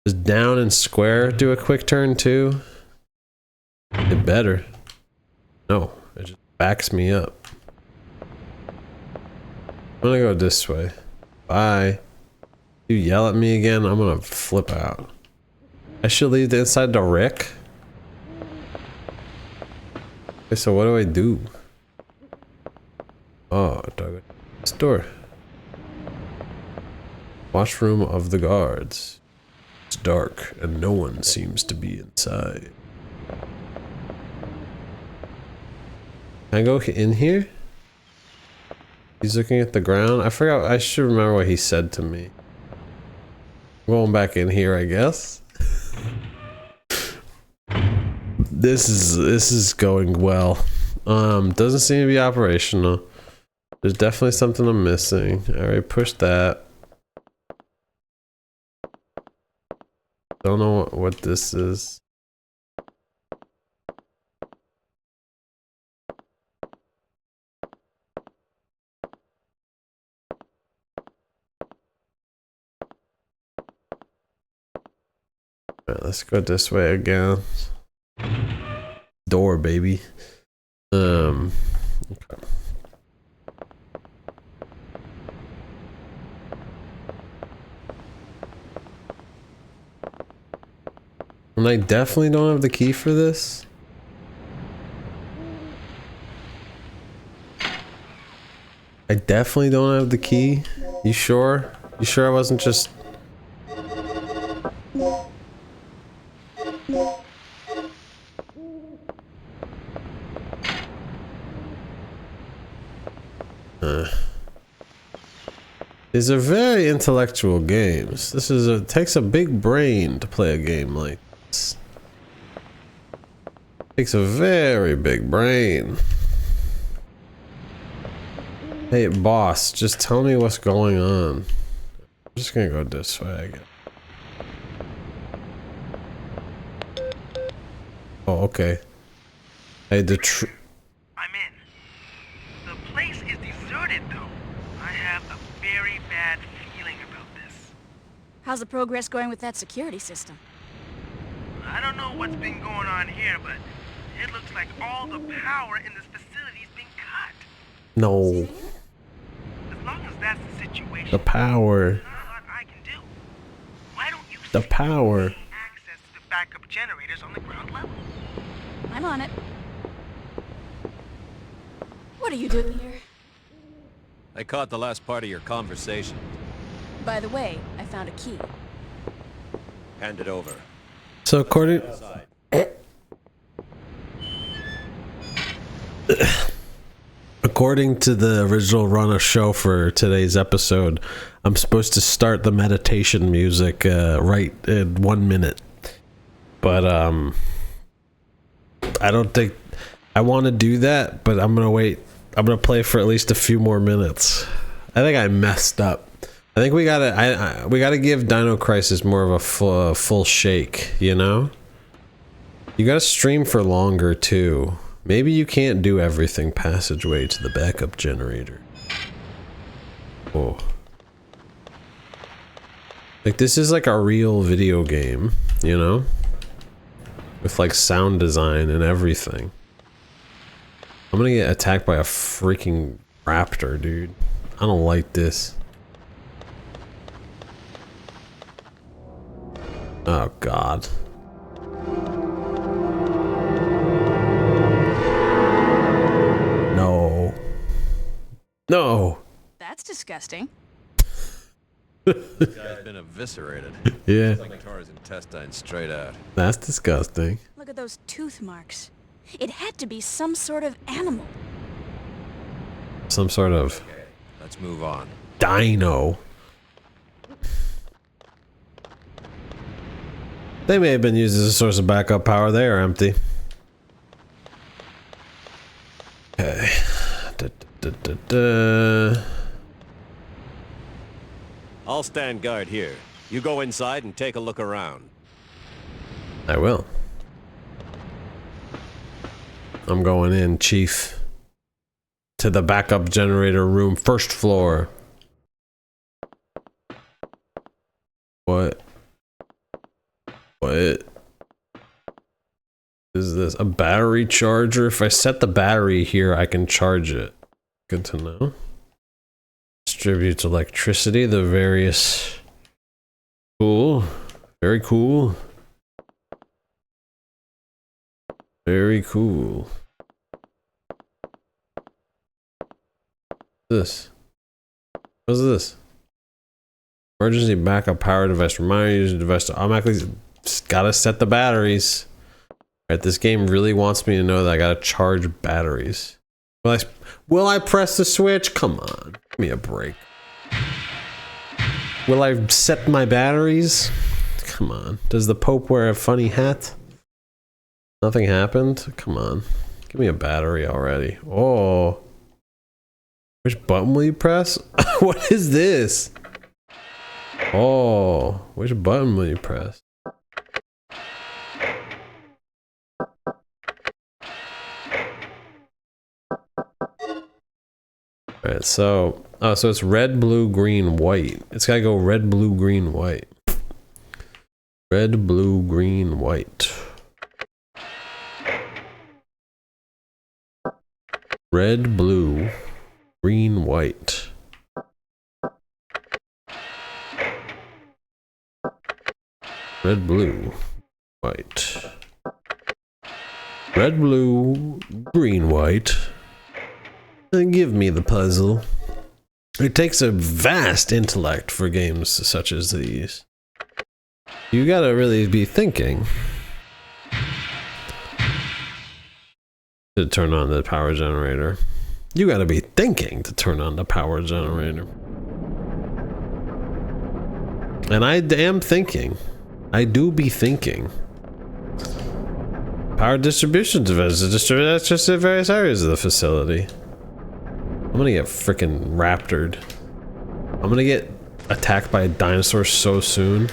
Does down and square do a quick turn too? It better. No, it just backs me up. I'm gonna go this way. Bye. You yell at me again, I'm gonna flip out. I should leave the inside to Rick. Okay, so what do I do? Oh, do I go to this door? Washroom of the guards. It's dark and no one seems to be inside. Can I go in here? He's looking at the ground. I forgot. I should remember what he said to me. I'm going back in here, I guess. This is going well. Doesn't seem to be operational. There's definitely something I'm missing. I already pushed that. Don't know what this is. Alright, let's go this way again. Door, baby. Okay. And I definitely don't have the key for this. I definitely don't have the key. You sure? You sure I wasn't just... These are very intellectual games. It takes a big brain to play a game like this. It takes a very big brain. Hey boss, just tell me what's going on. I'm just gonna go this way again. Oh, okay. Hey, I'm in. The place is deserted though. I have a very bad feeling about this. How's the progress going with that security system? I don't know what's been going on here, but it looks like all the power in this facility's been cut. No. As long as that's the situation, The power. there's not a lot I can do. Why don't you The power. gain access to the backup generators on the ground level? I'm on it. What are you doing here? I caught the last part of your conversation. By the way, I found a key. Hand it over. So according to the original run of show for today's episode, I'm supposed to start the meditation music right in 1 minute. But I don't think I want to do that, but I'm gonna wait. I'm gonna play for at least a few more minutes. I think I messed up. I think we gotta give Dino Crisis more of a full shake, you know? You gotta stream for longer too. Maybe you can't do everything passageway to the backup generator. Oh. Like this is like a real video game, you know? With like sound design and everything. I'm gonna get attacked by a freaking raptor, dude. I don't like this. Oh god. No. No. That's disgusting. This guy's been eviscerated. Yeah. Like tore his intestines straight out. That's disgusting. Look at those tooth marks. It had to be some sort of animal. Some sort of Okay, let's move on. dino. They may have been used as a source of backup power. They are empty. Okay. I'll stand guard here. You go inside and take a look around. I will. I'm going in, Chief. To the backup generator room, first floor. What? What is this? A battery charger? If I set the battery here, I can charge it. Good to know. Distributes electricity, the various... Cool. Very cool. Very cool. This. What's this? Emergency backup power device. Reminder using device to automatically... Just gotta set the batteries. Alright, this game really wants me to know that I gotta charge batteries. Will I press the switch? Come on. Give me a break. Will I set my batteries? Come on. Does the Pope wear a funny hat? Nothing happened? Come on. Give me a battery already. Oh. Which button will you press? What is this? Oh. Which button will you press? Alright, so... Oh, so it's red, blue, green, white. It's gotta go red, blue, green, white. Red, blue, green, white. Red, blue, green, white. Red, blue, white. Red, blue, green, white. And give me the puzzle. It takes a vast intellect for games such as these. You gotta really be thinking to turn on the power generator. You gotta be thinking to turn on the power generator. And I am thinking. I do be thinking. Power distribution devices distribute access to various areas of the facility. I'm gonna get freaking raptored. I'm gonna get attacked by a dinosaur so soon.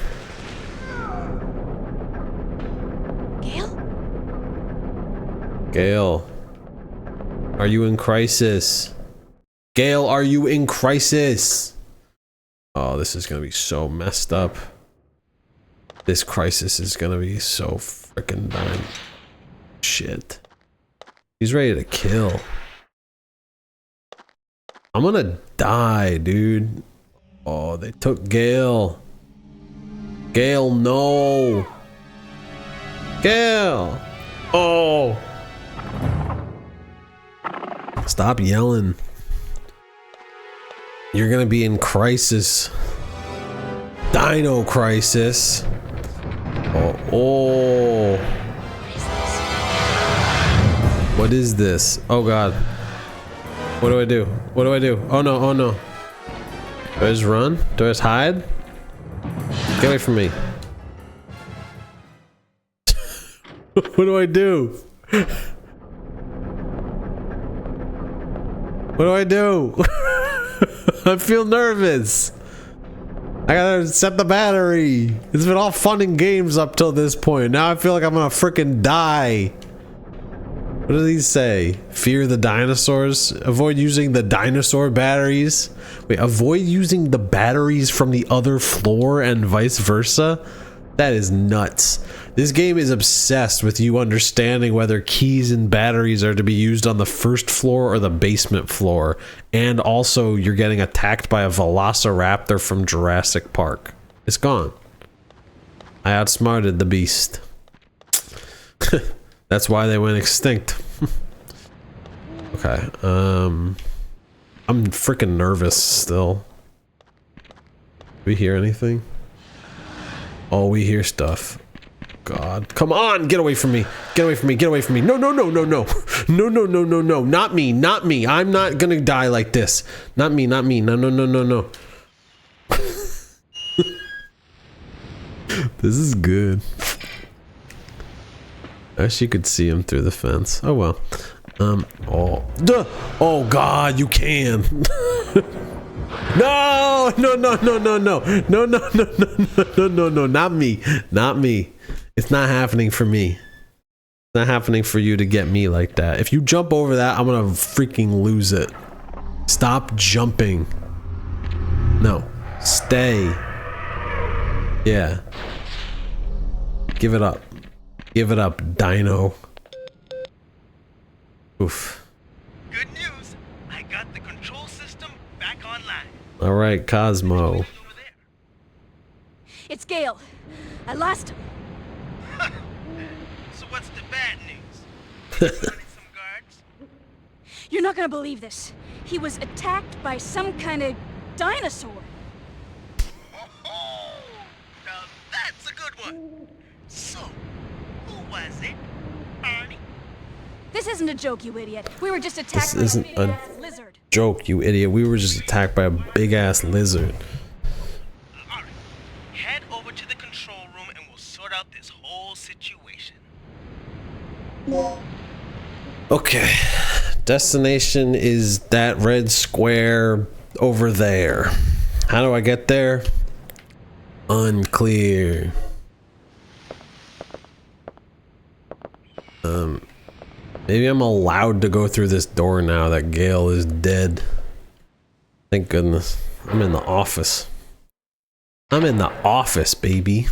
Gale, are you in crisis? Gale, are you in crisis? Oh, this is gonna be so messed up. This crisis is gonna be so freaking done. Shit. He's ready to kill. I'm gonna die, dude. Oh, they took Gale. Gale, no. Gale. Oh. Stop yelling. You're gonna be in crisis. Dino Crisis. Oh. What is this? Oh god. What do I do? What do I do? Oh no, oh no. Do I just run? Do I just hide? Get away from me. What do I do? What do I do? I feel nervous. I gotta set the battery. It's been all fun and games up till this point. Now I feel like I'm gonna freaking die. What does he say? Fear the dinosaurs? Avoid using the dinosaur batteries? Wait, avoid using the batteries from the other floor and vice versa? That is nuts. This game is obsessed with you understanding whether keys and batteries are to be used on the first floor or the basement floor. And also, you're getting attacked by a velociraptor from Jurassic Park. It's gone. I outsmarted the beast. That's why they went extinct. Okay, I'm freaking nervous still. Do we hear anything? Oh, we hear stuff. God, come on, get away from me. Get away from me, get away from me. No, no, no, no, no. No, no, no, no, no. Not me, not me. I'm not gonna die like this. Not me, not me. No, no, no, no, no. This is good. I wish you could see him through the fence. Oh well. Oh. Duh. Oh god, you can. No, no, no, no, no, no. No, no, no, no, no, no, no, no, not me. Not me. It's not happening for me. It's not happening for you to get me like that. If you jump over that, I'm gonna freaking lose it. Stop jumping. No. Stay. Yeah. Give it up. Give it up, Dino. Oof. Good news. I got the control system back online. All right, Cosmo. It's Gale. I lost him. So what's the bad news? Some guards? You're not gonna believe this. He was attacked by some kind of dinosaur. Oh, now that's a good one. So, who was it? Barney? This isn't a joke, you idiot. We were just attacked This by a isn't a big-ass lizard. joke, you idiot. We were just attacked by a big ass lizard. Alright, head over to the control room and we'll sort out this whole situation. Okay. Destination is that red square over there. How do I get there? Unclear. Maybe I'm allowed to go through this door now that Gale is dead. Thank goodness. I'm in the office. I'm in the office, baby.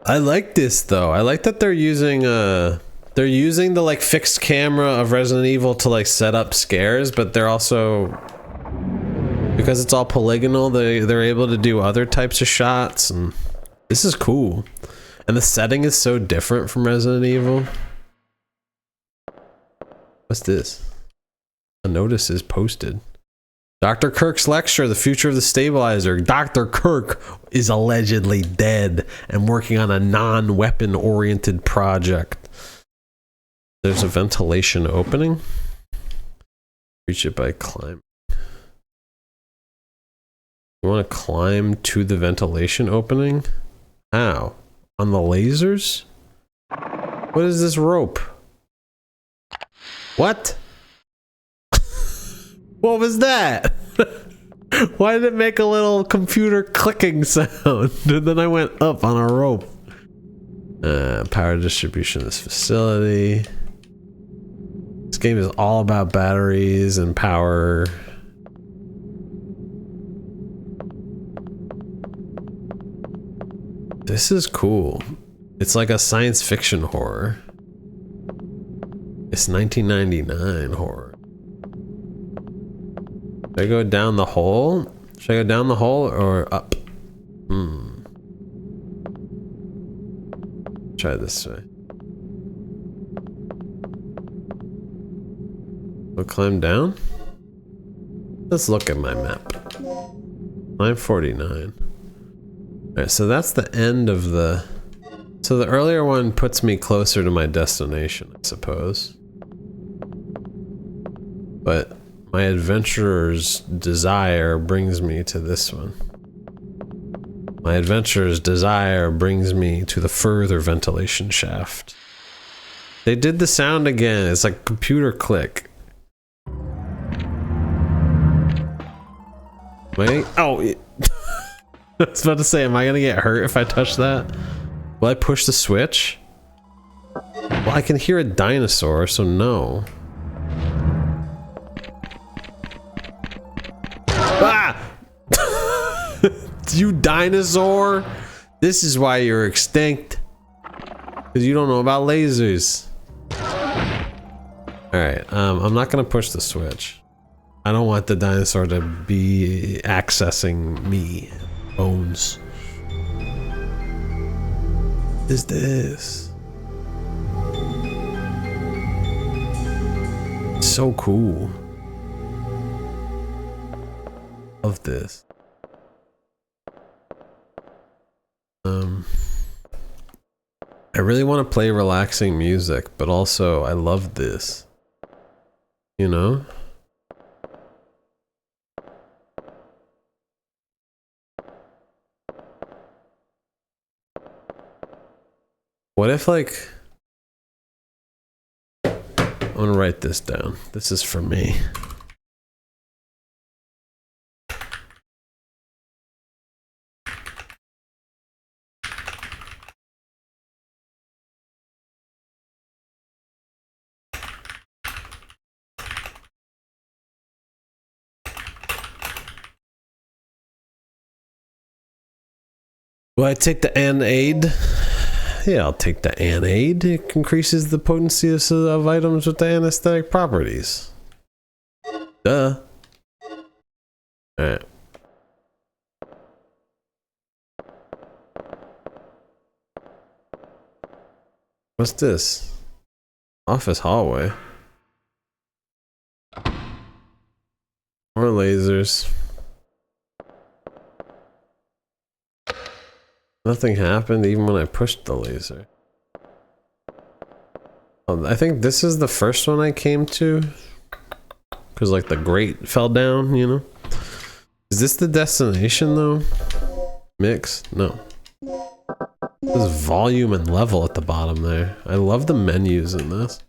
I like this though. I like that they're using the like fixed camera of Resident Evil to like set up scares, but they're also, because it's all polygonal, they're able to do other types of shots, and this is cool. And the setting is so different from Resident Evil. What's this? A notice is posted. Dr. Kirk's lecture, The Future of the Stabilizer. Dr. Kirk is allegedly dead and working on a non-weapon oriented project. There's a ventilation opening. Reach it by climbing. You want to climb to the ventilation opening? How? On the lasers? What is this rope? What? What was that? Why did it make a little computer clicking sound? And then I went up on a rope. Power distribution of this facility. This game is all about batteries and power. This is cool. It's like a science fiction horror. It's 1999 horror. Should I go down the hole? Should I go down the hole or up? Try this way. We'll climb down? Let's look at my map. 949. Alright, so that's the end of the... So the earlier one puts me closer to my destination, I suppose. But my adventurer's desire brings me to this one. My adventurer's desire brings me to the further ventilation shaft. They did the sound again. It's like computer click. Wait. Oh. I was about to say, am I gonna get hurt if I touch that? Will I push the switch? Well, I can hear a dinosaur, so no. Ah! You dinosaur! This is why you're extinct. Because you don't know about lasers. Alright, I'm not gonna push the switch. I don't want the dinosaur to be accessing me. Bones. What is this? So cool. Love this. I really want to play relaxing music, but also I love this. You know? What if, like... I'm gonna write this down. This is for me. Will I take the aid? Yeah, I'll take the aid. It increases the potency of items with the anesthetic properties. Duh. Alright. What's this? Office hallway. More lasers. Nothing happened even when I pushed the laser. I think this is the first one I came to. Because like the grate fell down, you know? Is this the destination though? Mix? No. There's volume and level at the bottom there. I love the menus in this.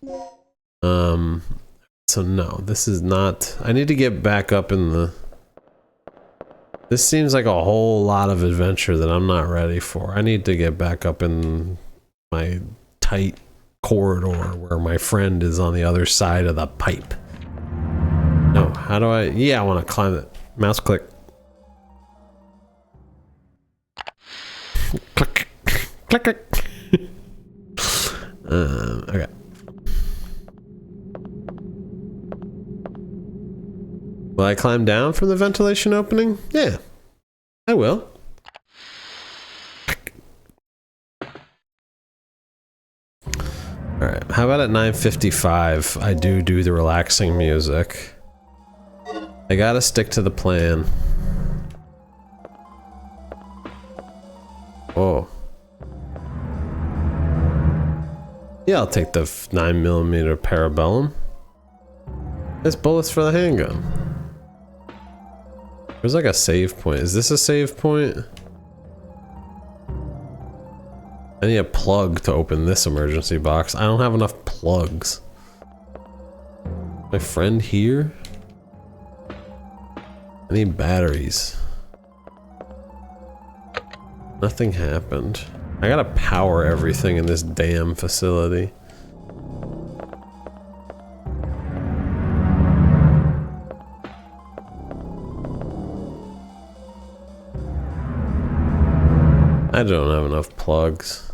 So no, this is not... I need to get back up in the... This seems like a whole lot of adventure that I'm not ready for. I need to get back up in my tight corridor where my friend is on the other side of the pipe. No, how do I... Yeah, I want to climb it. Mouse click. Click. Click, click. Okay. Will I climb down from the ventilation opening? Yeah, I will. Alright, how about at 9:55 I do the relaxing music. I gotta stick to the plan. Oh. Yeah, I'll take the 9mm Parabellum. There's bullets for the handgun. There's like a save point. Is this a save point? I need a plug to open this emergency box. I don't have enough plugs. My friend here? I need batteries. Nothing happened. I gotta power everything in this damn facility. I don't have enough plugs.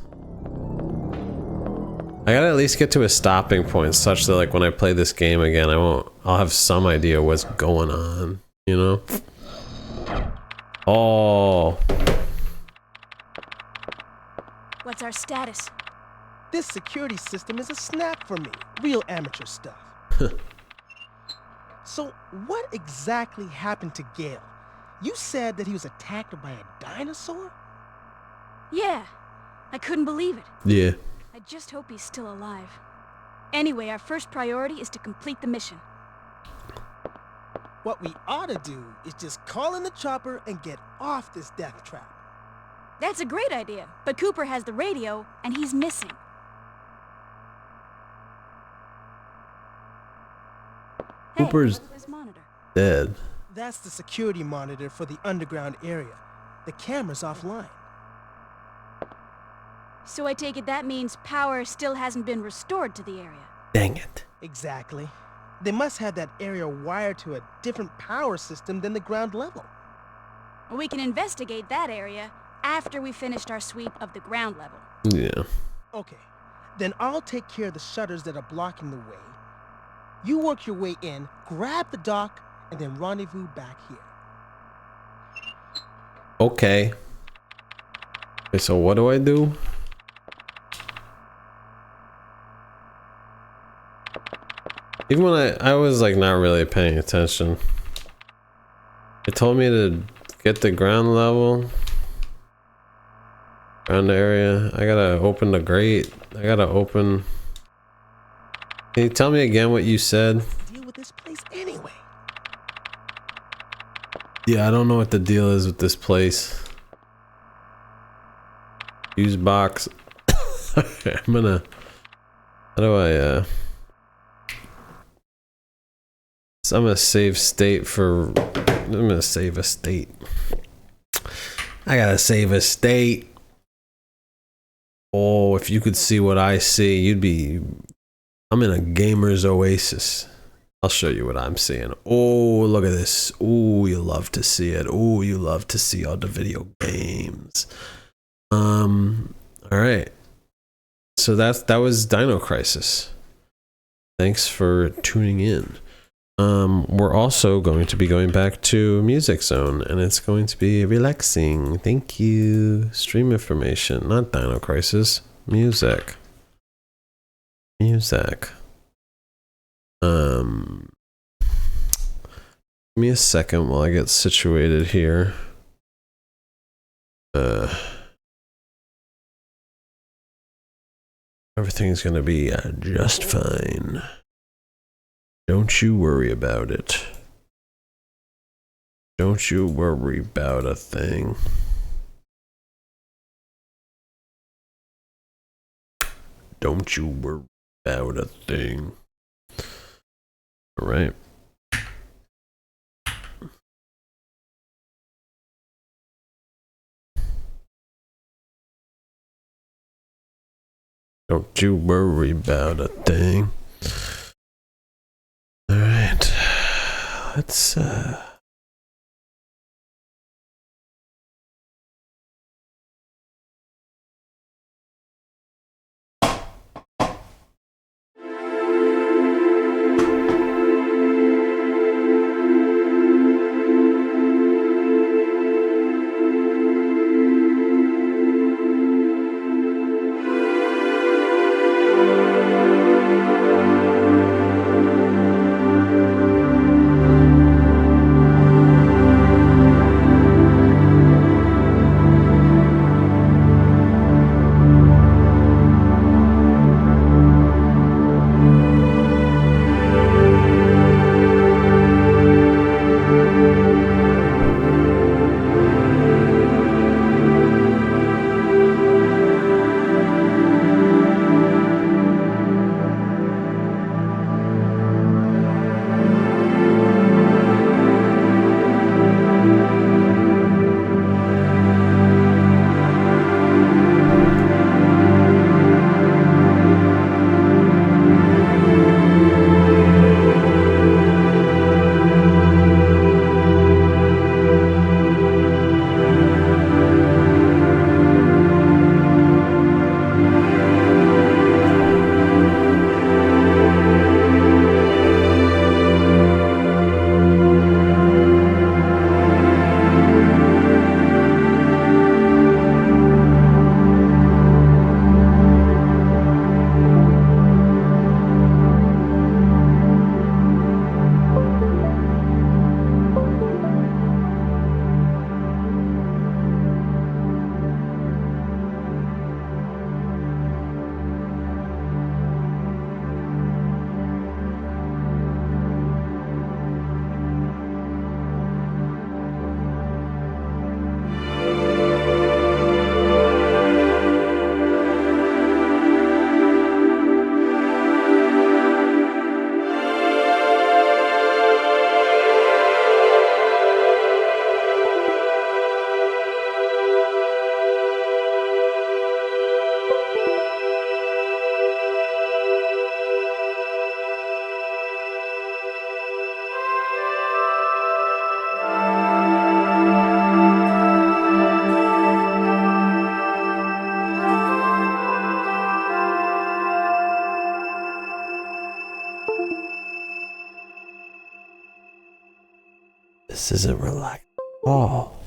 I gotta at least get to a stopping point such that like when I play this game again, I'll have some idea what's going on, you know? Oh. What's our status? This security system is a snap for me. Real amateur stuff. So, what exactly happened to Gale? You said that he was attacked by a dinosaur? Yeah, I couldn't believe it. Yeah. I just hope he's still alive. Anyway, our first priority is to complete the mission. What we ought to do is just call in the chopper and get off this death trap. That's a great idea, but Cooper has the radio, and he's missing. Cooper's dead. That's the security monitor for the underground area. The camera's offline. So I take it that means power still hasn't been restored to the area. Dang it. Exactly. They must have that area wired to a different power system than the ground level. We can investigate that area after we finished our sweep of the ground level. Yeah. Okay. Then I'll take care of the shutters that are blocking the way. You work your way in, grab the dock, and then rendezvous back here. Okay. Okay, so what do I do? Even when I was like not really paying attention. It told me to get the ground level. Ground area. I gotta open the grate. I gotta open. Can you tell me again what you said? Deal with this place anyway. Yeah, I don't know what the deal is with this place. Use box. Okay, I'm gonna. How do I So I'm gonna save state for. I'm gonna save a state. I gotta save a state. Oh, if you could see what I see, you'd be. I'm in a gamer's oasis. I'll show you what I'm seeing. Oh, look at this. Oh, you love to see it. Oh, you love to see all the video games. All right. So that was Dino Crisis. Thanks for tuning in. We're also going to be going back to Music Zone, and it's going to be relaxing. Thank you. Stream information, not Dino Crisis. Music. Music. Give me a second while I get situated here. Everything's gonna be just fine. Don't you worry about it. Don't you worry about a thing. Don't you worry about a thing. All right. Don't you worry about a thing. All right. Let's This isn't relaxed at all.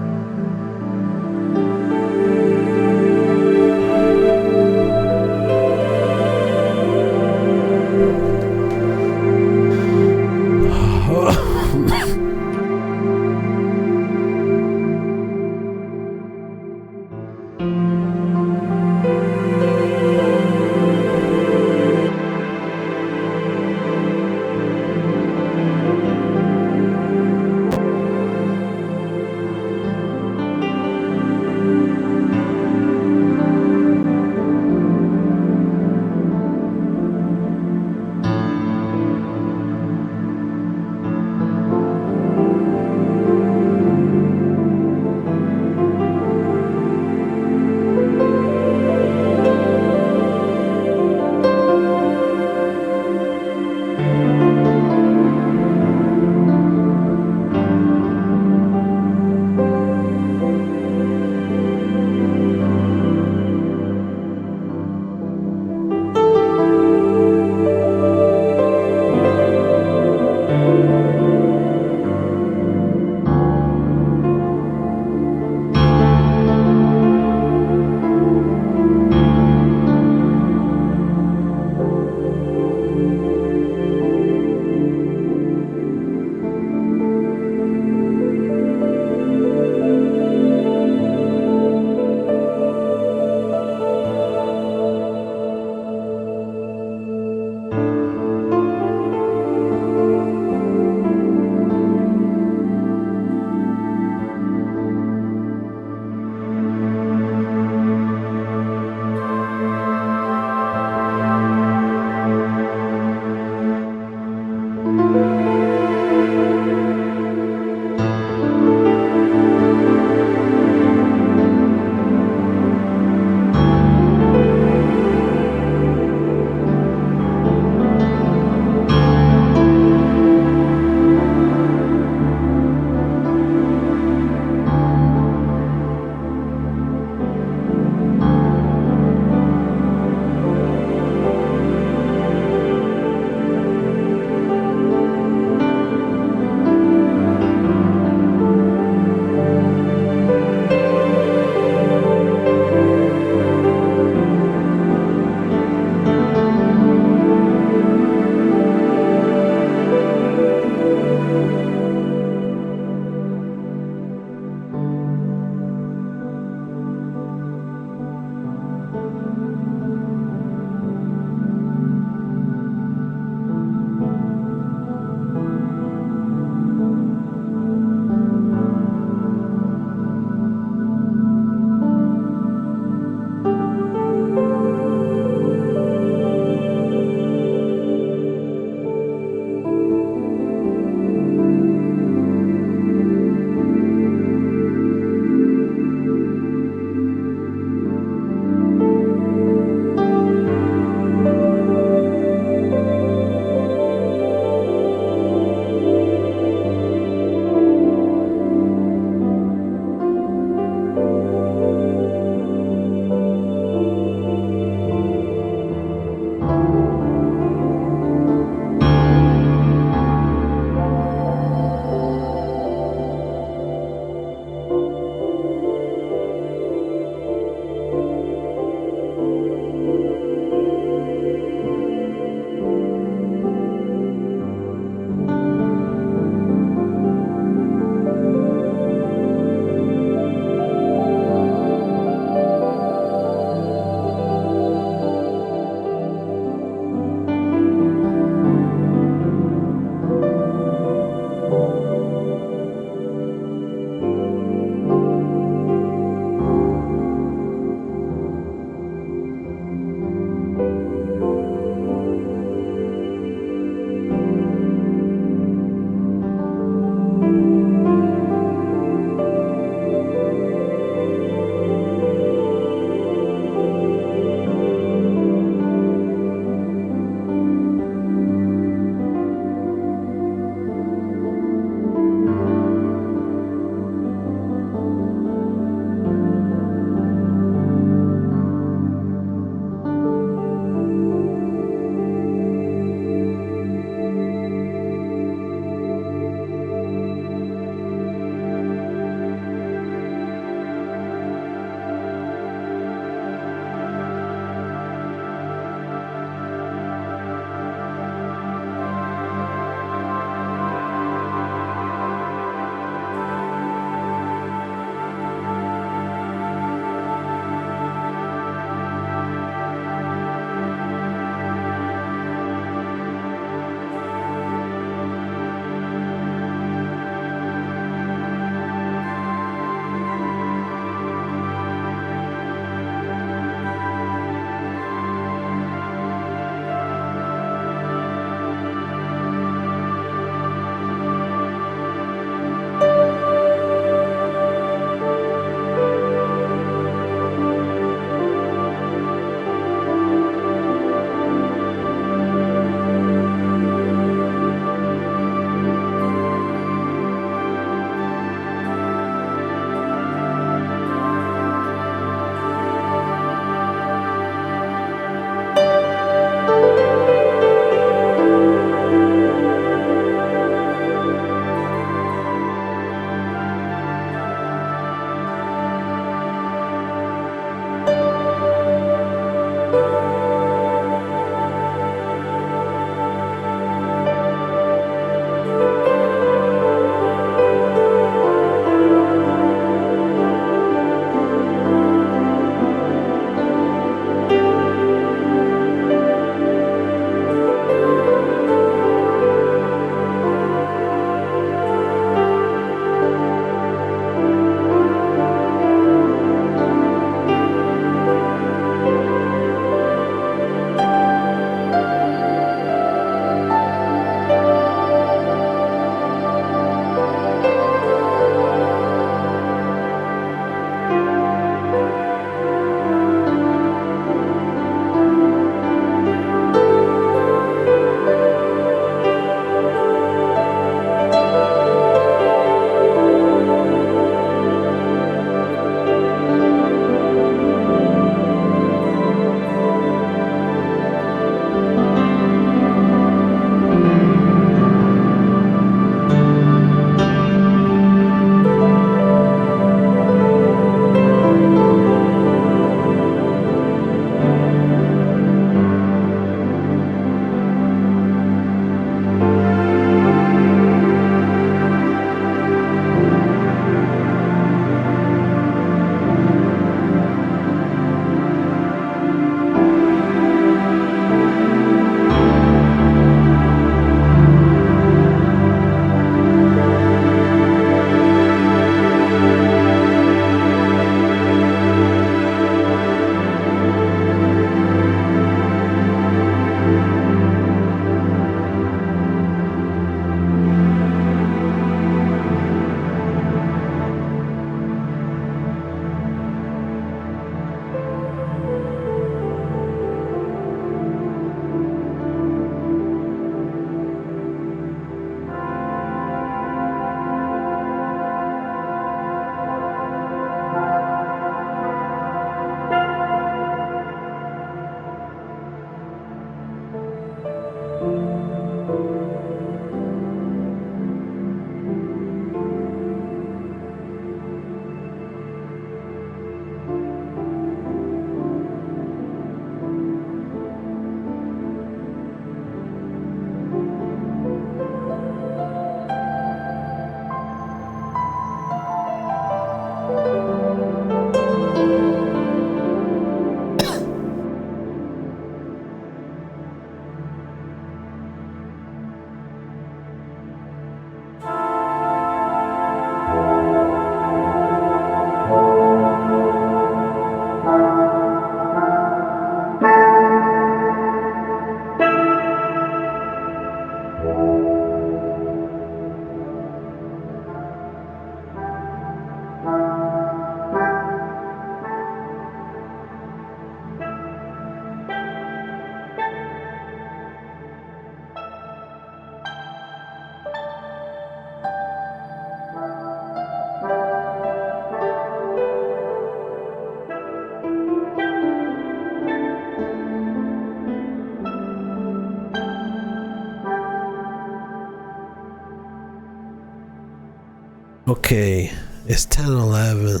Okay, it's 10:11.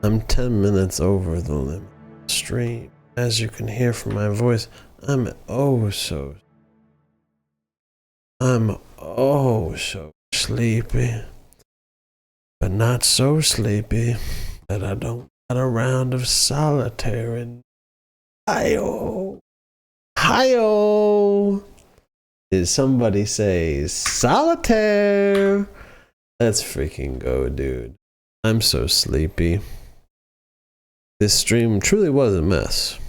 I'm 10 minutes over the limit stream. As you can hear from my voice, I'm so sleepy. But not so sleepy that I don't got a round of solitaire in. Hi-oh! Hi-oh! Did somebody say solitaire? Let's freaking go, dude. I'm so sleepy. This stream truly was a mess.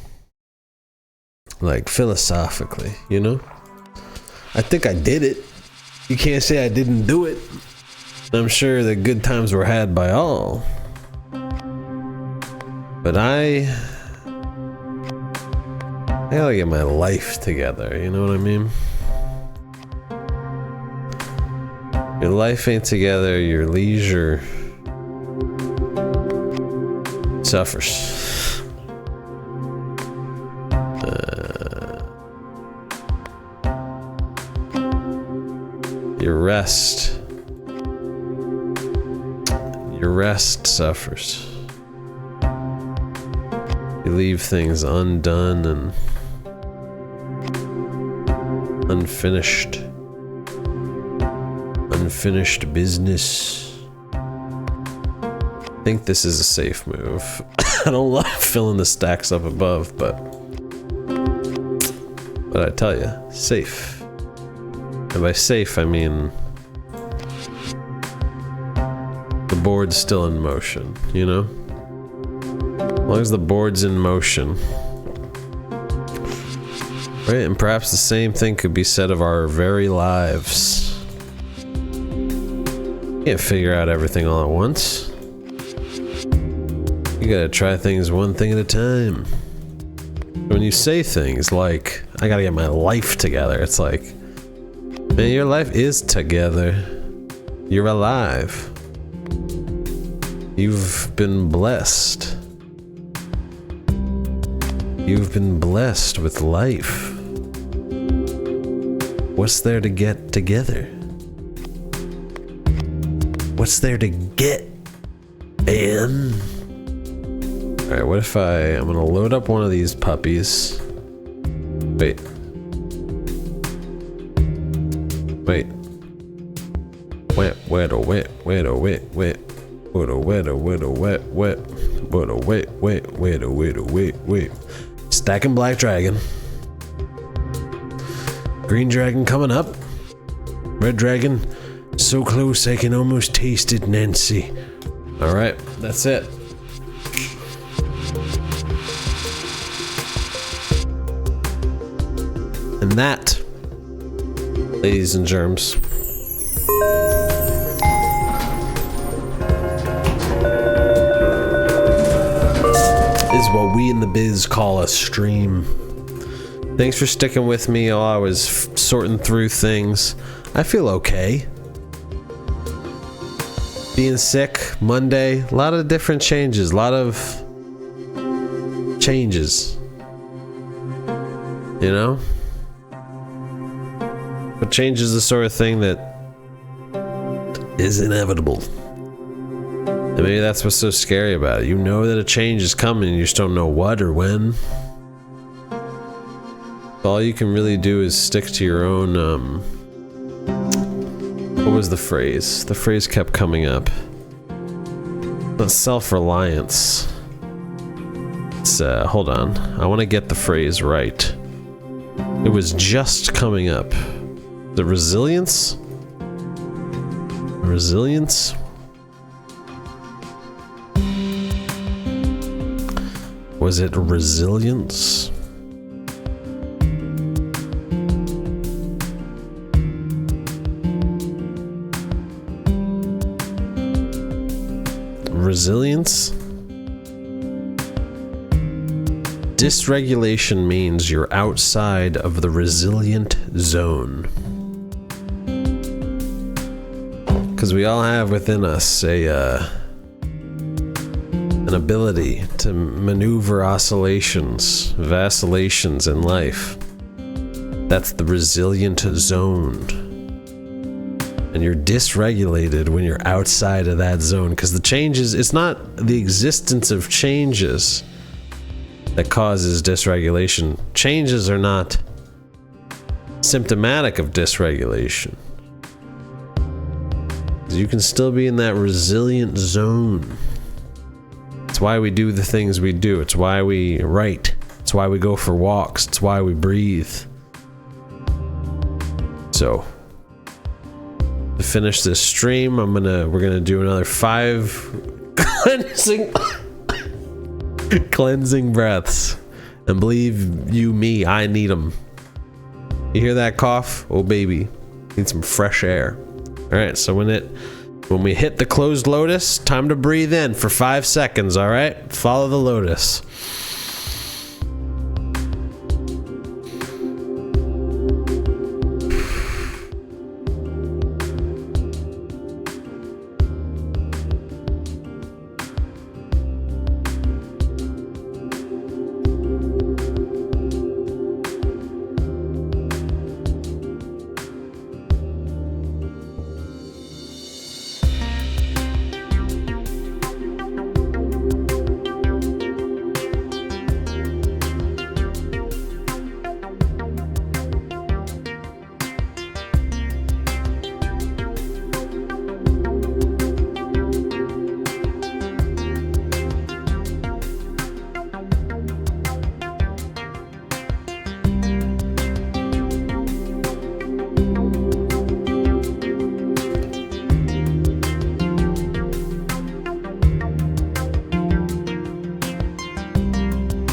Like, philosophically, you know? I think I did it. You can't say I didn't do it. I'm sure the good times were had by all. But I gotta get my life together, you know what I mean? Your life ain't together, your leisure suffers. Your rest suffers. You leave things undone and unfinished business. I think this is a safe move. I don't love filling the stacks up above, but I tell you, safe. And by safe, I mean the board's still in motion, you know? As long as the board's in motion. Right, and perhaps the same thing could be said of our very lives. You can't figure out everything all at once. You gotta try things one thing at a time. When you say things like, I gotta get my life together, it's like, man, your life is together. You're alive. You've been blessed. You've been blessed with life. What's there to get together? What's there to get, man? Alright, what if I'm gonna load up one of these puppies. Wait. Wait. Wait. Stacking Black Dragon. Green Dragon coming up. Red Dragon, so close I can almost taste it, Nancy. Alright, that's it. And that, ladies and germs, is what we in the biz call a stream. Thanks for sticking with me while I was sorting through things. I feel okay. Being sick, Monday, a lot of different changes, you know? But change is the sort of thing that is inevitable. And maybe that's what's so scary about it. You know that a change is coming, you just don't know what or when. All you can really do is stick to your own, what was the phrase? The phrase kept coming up. The self-reliance. It's, hold on. I want to get the phrase right. It was just coming up. The resilience? Resilience? Was it resilience? Resilience? Dysregulation means you're outside of the resilient zone. Because we all have within us an ability to maneuver oscillations, vacillations in life. That's the resilient zone. And you're dysregulated when you're outside of that zone, because the changes, it's not the existence of changes that causes dysregulation. Changes are not symptomatic of dysregulation. You can still be in that resilient zone. It's why we do the things we do. It's why we write. It's why we go for walks. It's why we breathe. So, to finish this stream, we're gonna do another 5 cleansing breaths. And believe you me, I need them. You hear that cough? Oh baby, need some fresh air. All right, so when we hit the closed lotus, time to breathe in for 5 seconds. All right, follow the lotus.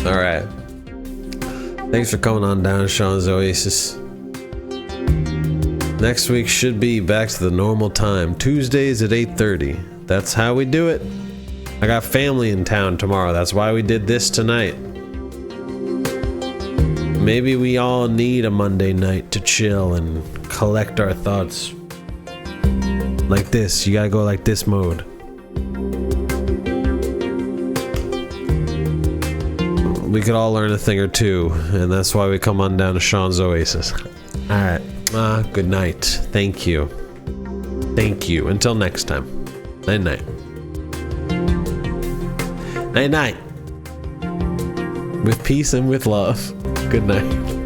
Alright. Thanks for coming on down, Sean's Oasis. Next week should be back to the normal time. Tuesdays at 8:30. That's how we do it. I got family in town tomorrow. That's why we did this tonight. Maybe we all need a Monday night to chill and collect our thoughts. Like this. You gotta go like this mode. We could all learn a thing or two, and that's why we come on down to Sean's Oasis. Alright. Good night. Thank you. Thank you. Until next time. Night night. Night night. With peace and with love. Good night.